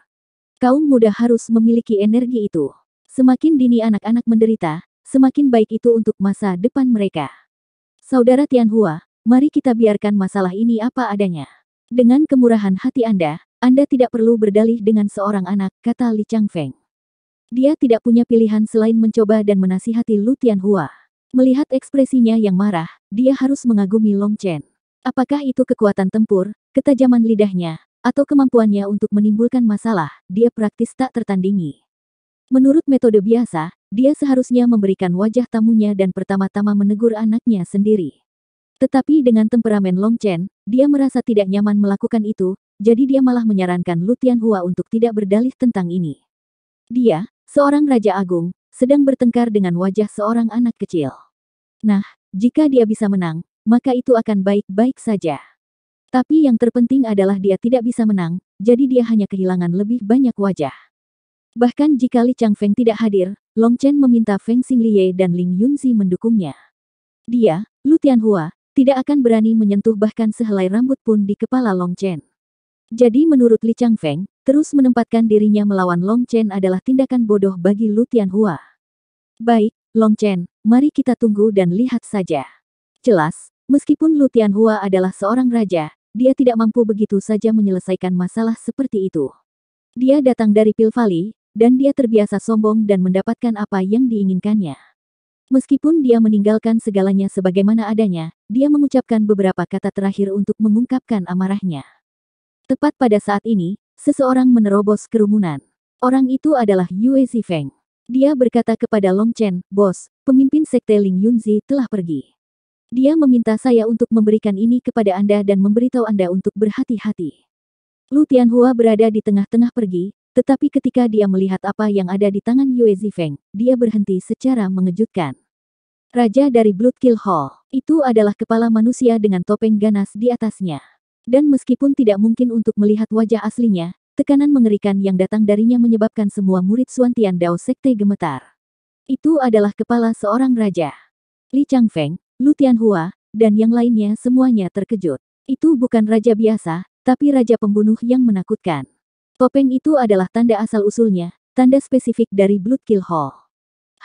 Kaum muda harus memiliki energi itu. Semakin dini anak-anak menderita, semakin baik itu untuk masa depan mereka. Saudara Tianhua, mari kita biarkan masalah ini apa adanya. Dengan kemurahan hati Anda tidak perlu berdalih dengan seorang anak, kata Li Changfeng. Dia tidak punya pilihan selain mencoba dan menasihati Lu Tianhua. Melihat ekspresinya yang marah, dia harus mengagumi Long Chen. Apakah itu kekuatan tempur, ketajaman lidahnya, atau kemampuannya untuk menimbulkan masalah, dia praktis tak tertandingi. Menurut metode biasa, dia seharusnya memberikan wajah tamunya dan pertama-tama menegur anaknya sendiri. Tetapi dengan temperamen Long Chen, dia merasa tidak nyaman melakukan itu, jadi dia malah menyarankan Lu Tianhua untuk tidak berdalih tentang ini. Dia, seorang Raja Agung, sedang bertengkar dengan wajah seorang anak kecil. Nah, jika dia bisa menang, maka itu akan baik-baik saja. Tapi yang terpenting adalah dia tidak bisa menang, jadi dia hanya kehilangan lebih banyak wajah. Bahkan jika Li Changfeng tidak hadir, Long Chen meminta Feng Xinglie dan Ling Yunzi mendukungnya. Dia, Lu Tianhua, tidak akan berani menyentuh bahkan sehelai rambut pun di kepala Long Chen. Jadi menurut Li Changfeng, terus menempatkan dirinya melawan Long Chen adalah tindakan bodoh bagi Lu Tianhua. Baik, Long Chen, mari kita tunggu dan lihat saja. Jelas, meskipun Lu Tianhua adalah seorang raja, dia tidak mampu begitu saja menyelesaikan masalah seperti itu. Dia datang dari Pil Valley, dan dia terbiasa sombong dan mendapatkan apa yang diinginkannya. Meskipun dia meninggalkan segalanya sebagaimana adanya, dia mengucapkan beberapa kata terakhir untuk mengungkapkan amarahnya. Tepat pada saat ini, seseorang menerobos kerumunan. Orang itu adalah Yue Zifeng. Dia berkata kepada Long Chen, bos, pemimpin sekte Ling Yunzi telah pergi. Dia meminta saya untuk memberikan ini kepada Anda dan memberitahu Anda untuk berhati-hati. Lu Tianhua berada di tengah-tengah pergi, tetapi ketika dia melihat apa yang ada di tangan Yue Zifeng, dia berhenti secara mengejutkan. Raja dari Bloodkill Hall, itu adalah kepala manusia dengan topeng ganas di atasnya. Dan meskipun tidak mungkin untuk melihat wajah aslinya, tekanan mengerikan yang datang darinya menyebabkan semua murid Suan Tian Dao Sekte gemetar. Itu adalah kepala seorang raja. Li Changfeng, Lu Tianhua, dan yang lainnya semuanya terkejut. Itu bukan raja biasa, tapi raja pembunuh yang menakutkan. Topeng itu adalah tanda asal-usulnya, tanda spesifik dari Bloodkill Hall.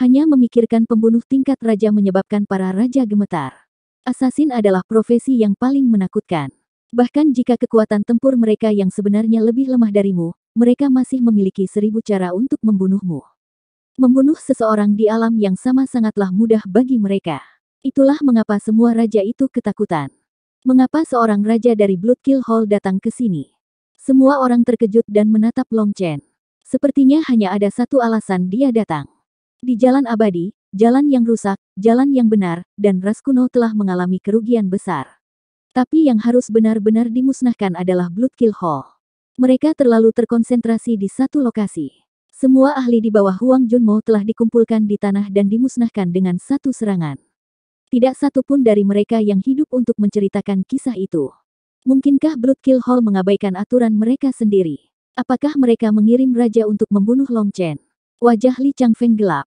Hanya memikirkan pembunuh tingkat raja menyebabkan para raja gemetar. Assassin adalah profesi yang paling menakutkan. Bahkan jika kekuatan tempur mereka yang sebenarnya lebih lemah darimu, mereka masih memiliki 1000 cara untuk membunuhmu. Membunuh seseorang di alam yang sama sangatlah mudah bagi mereka. Itulah mengapa semua raja itu ketakutan. Mengapa seorang raja dari Bloodkill Hall datang ke sini? Semua orang terkejut dan menatap Long Chen. Sepertinya hanya ada satu alasan dia datang. Di jalan abadi, jalan yang rusak, jalan yang benar, dan ras kuno telah mengalami kerugian besar. Tapi yang harus benar-benar dimusnahkan adalah Bloodkill Hall. Mereka terlalu terkonsentrasi di satu lokasi. Semua ahli di bawah Huang Junmo telah dikumpulkan di tanah dan dimusnahkan dengan satu serangan. Tidak satu pun dari mereka yang hidup untuk menceritakan kisah itu. Mungkinkah Bloodkill Hall mengabaikan aturan mereka sendiri? Apakah mereka mengirim raja untuk membunuh Long Chen? Wajah Li Changfeng gelap.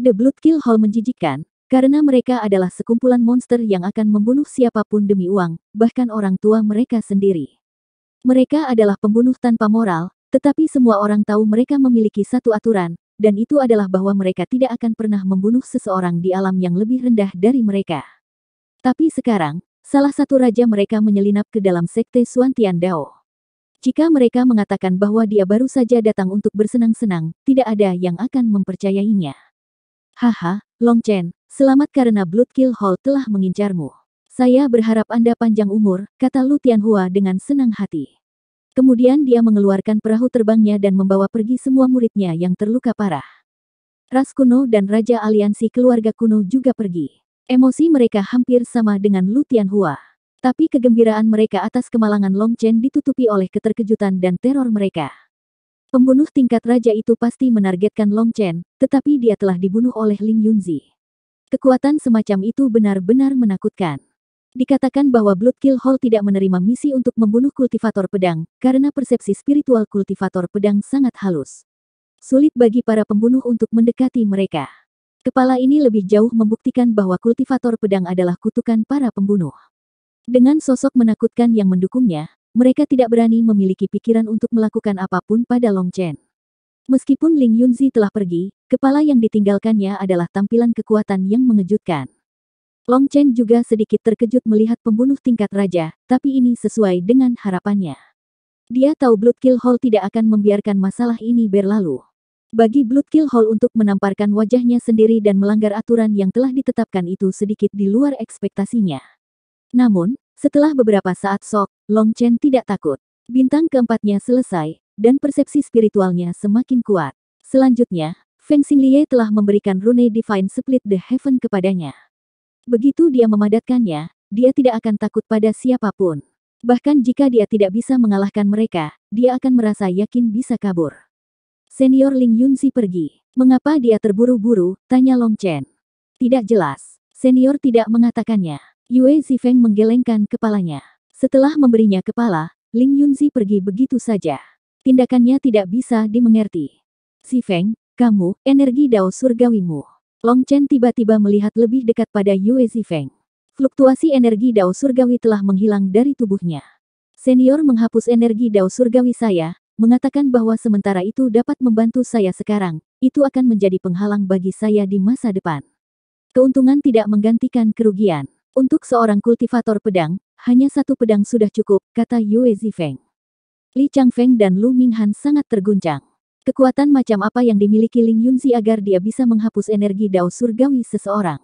The Bloodkill Hall menjijikkan, karena mereka adalah sekumpulan monster yang akan membunuh siapapun demi uang, bahkan orang tua mereka sendiri. Mereka adalah pembunuh tanpa moral, tetapi semua orang tahu mereka memiliki satu aturan, dan itu adalah bahwa mereka tidak akan pernah membunuh seseorang di alam yang lebih rendah dari mereka. Tapi sekarang, salah satu raja mereka menyelinap ke dalam sekte Xuantian Dao. Jika mereka mengatakan bahwa dia baru saja datang untuk bersenang-senang, tidak ada yang akan mempercayainya. Haha, Long Chen, selamat karena Bloodkill Hall telah mengincarmu. Saya berharap Anda panjang umur, kata Lu Tianhua dengan senang hati. Kemudian dia mengeluarkan perahu terbangnya dan membawa pergi semua muridnya yang terluka parah. Ras kuno dan Raja Aliansi Keluarga Kuno juga pergi. Emosi mereka hampir sama dengan Lu Tianhua. Tapi kegembiraan mereka atas kemalangan Long Chen ditutupi oleh keterkejutan dan teror mereka. Pembunuh tingkat raja itu pasti menargetkan Long Chen, tetapi dia telah dibunuh oleh Ling Yunzi. Kekuatan semacam itu benar-benar menakutkan. Dikatakan bahwa Bloodkill Hall tidak menerima misi untuk membunuh kultivator pedang, karena persepsi spiritual kultivator pedang sangat halus. Sulit bagi para pembunuh untuk mendekati mereka. Kepala ini lebih jauh membuktikan bahwa kultivator pedang adalah kutukan para pembunuh. Dengan sosok menakutkan yang mendukungnya, mereka tidak berani memiliki pikiran untuk melakukan apapun pada Long Chen. Meskipun Ling Yunzi telah pergi, kepala yang ditinggalkannya adalah tampilan kekuatan yang mengejutkan. Long Chen juga sedikit terkejut melihat pembunuh tingkat raja, tapi ini sesuai dengan harapannya. Dia tahu Bloodkill Hall tidak akan membiarkan masalah ini berlalu. Bagi Bloodkill Hall untuk menamparkan wajahnya sendiri dan melanggar aturan yang telah ditetapkan itu sedikit di luar ekspektasinya. Namun, setelah beberapa saat sok, Long Chen tidak takut. Bintang keempatnya selesai, dan persepsi spiritualnya semakin kuat. Selanjutnya, Feng Xinglie telah memberikan rune Divine Split the Heaven kepadanya. Begitu dia memadatkannya, dia tidak akan takut pada siapapun. Bahkan jika dia tidak bisa mengalahkan mereka, dia akan merasa yakin bisa kabur. Senior Ling Yunzi pergi. Mengapa dia terburu-buru? Tanya Long Chen. Tidak jelas. Senior tidak mengatakannya. Yue Zifeng menggelengkan kepalanya. Setelah memberinya kepala, Ling Yunzi pergi begitu saja. Tindakannya tidak bisa dimengerti. Zifeng, kamu, energi dao surgawimu. Long Chen tiba-tiba melihat lebih dekat pada Yue Zifeng. Fluktuasi energi dao surgawi telah menghilang dari tubuhnya. Senior menghapus energi dao surgawi saya, mengatakan bahwa sementara itu dapat membantu saya sekarang, itu akan menjadi penghalang bagi saya di masa depan. Keuntungan tidak menggantikan kerugian. Untuk seorang kultivator pedang, hanya satu pedang sudah cukup, kata Yue Zifeng. Li Changfeng dan Lu Minghan sangat terguncang. Kekuatan macam apa yang dimiliki Ling Yunzi agar dia bisa menghapus energi dao surgawi seseorang?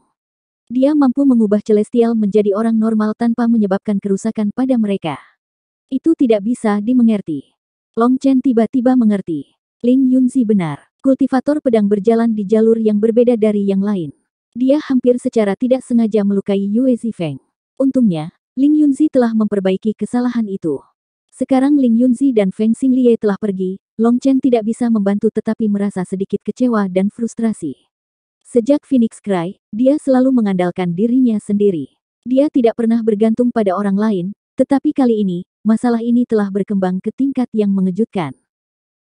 Dia mampu mengubah celestial menjadi orang normal tanpa menyebabkan kerusakan pada mereka. Itu tidak bisa dimengerti. Long Chen tiba-tiba mengerti. Ling Yunzi benar. Kultivator pedang berjalan di jalur yang berbeda dari yang lain. Dia hampir secara tidak sengaja melukai Yue Zifeng. Untungnya, Ling Yunzi telah memperbaiki kesalahan itu. Sekarang Ling Yunzi dan Feng Xinglie telah pergi, Long Chen tidak bisa membantu tetapi merasa sedikit kecewa dan frustrasi. Sejak Phoenix Cry, dia selalu mengandalkan dirinya sendiri. Dia tidak pernah bergantung pada orang lain, tetapi kali ini, masalah ini telah berkembang ke tingkat yang mengejutkan.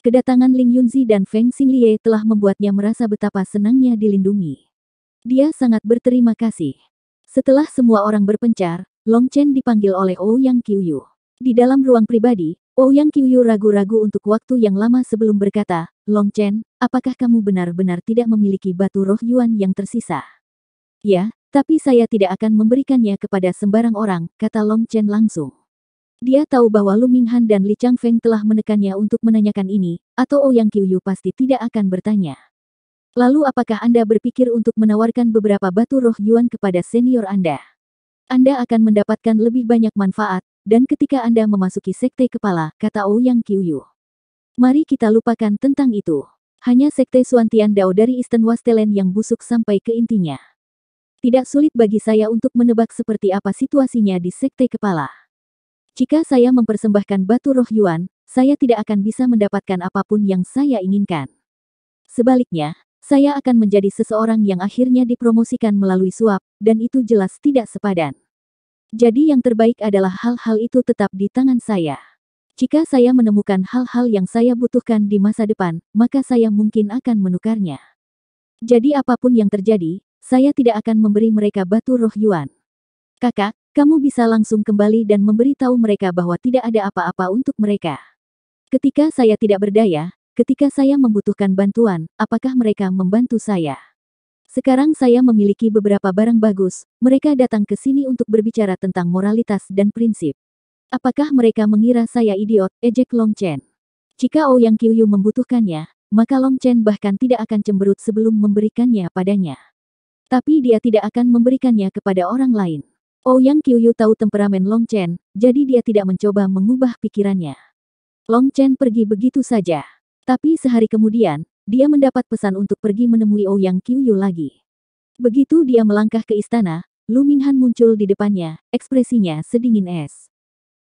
Kedatangan Ling Yunzi dan Feng Xinglie telah membuatnya merasa betapa senangnya dilindungi. Dia sangat berterima kasih. Setelah semua orang berpencar, Long Chen dipanggil oleh Ouyang Qiuyu. Di dalam ruang pribadi, Ouyang Qiuyu ragu-ragu untuk waktu yang lama sebelum berkata, "Long Chen, apakah kamu benar-benar tidak memiliki batu roh Yuan yang tersisa?" "Ya, tapi saya tidak akan memberikannya kepada sembarang orang," kata Long Chen langsung. Dia tahu bahwa Lu Minghan dan Li Changfeng telah menekannya untuk menanyakan ini, atau Ouyang Qiuyu pasti tidak akan bertanya. "Lalu apakah Anda berpikir untuk menawarkan beberapa batu roh Yuan kepada senior Anda? Anda akan mendapatkan lebih banyak manfaat, dan ketika Anda memasuki sekte kepala," kata Ouyang Qiuyu. "Mari kita lupakan tentang itu. Hanya sekte Xuantian Dao dari Eastern Wastelen yang busuk sampai ke intinya. Tidak sulit bagi saya untuk menebak seperti apa situasinya di sekte kepala. Jika saya mempersembahkan batu roh Yuan, saya tidak akan bisa mendapatkan apapun yang saya inginkan. Sebaliknya, saya akan menjadi seseorang yang akhirnya dipromosikan melalui suap, dan itu jelas tidak sepadan. Jadi yang terbaik adalah hal-hal itu tetap di tangan saya. Jika saya menemukan hal-hal yang saya butuhkan di masa depan, maka saya mungkin akan menukarnya. Jadi apapun yang terjadi, saya tidak akan memberi mereka batu roh Yuan. Kakak, kamu bisa langsung kembali dan memberi tahu mereka bahwa tidak ada apa-apa untuk mereka. Ketika saya tidak berdaya, ketika saya membutuhkan bantuan, apakah mereka membantu saya? Sekarang saya memiliki beberapa barang bagus, mereka datang ke sini untuk berbicara tentang moralitas dan prinsip. Apakah mereka mengira saya idiot?" ejek Long Chen. Jika Ouyang Qiuyu membutuhkannya, maka Long Chen bahkan tidak akan cemberut sebelum memberikannya padanya. Tapi dia tidak akan memberikannya kepada orang lain. Ouyang Qiuyu tahu temperamen Long Chen, jadi dia tidak mencoba mengubah pikirannya. Long Chen pergi begitu saja. Tapi sehari kemudian, dia mendapat pesan untuk pergi menemui Ouyang Qiuyu lagi. Begitu dia melangkah ke istana, Lu Minghan muncul di depannya, ekspresinya sedingin es.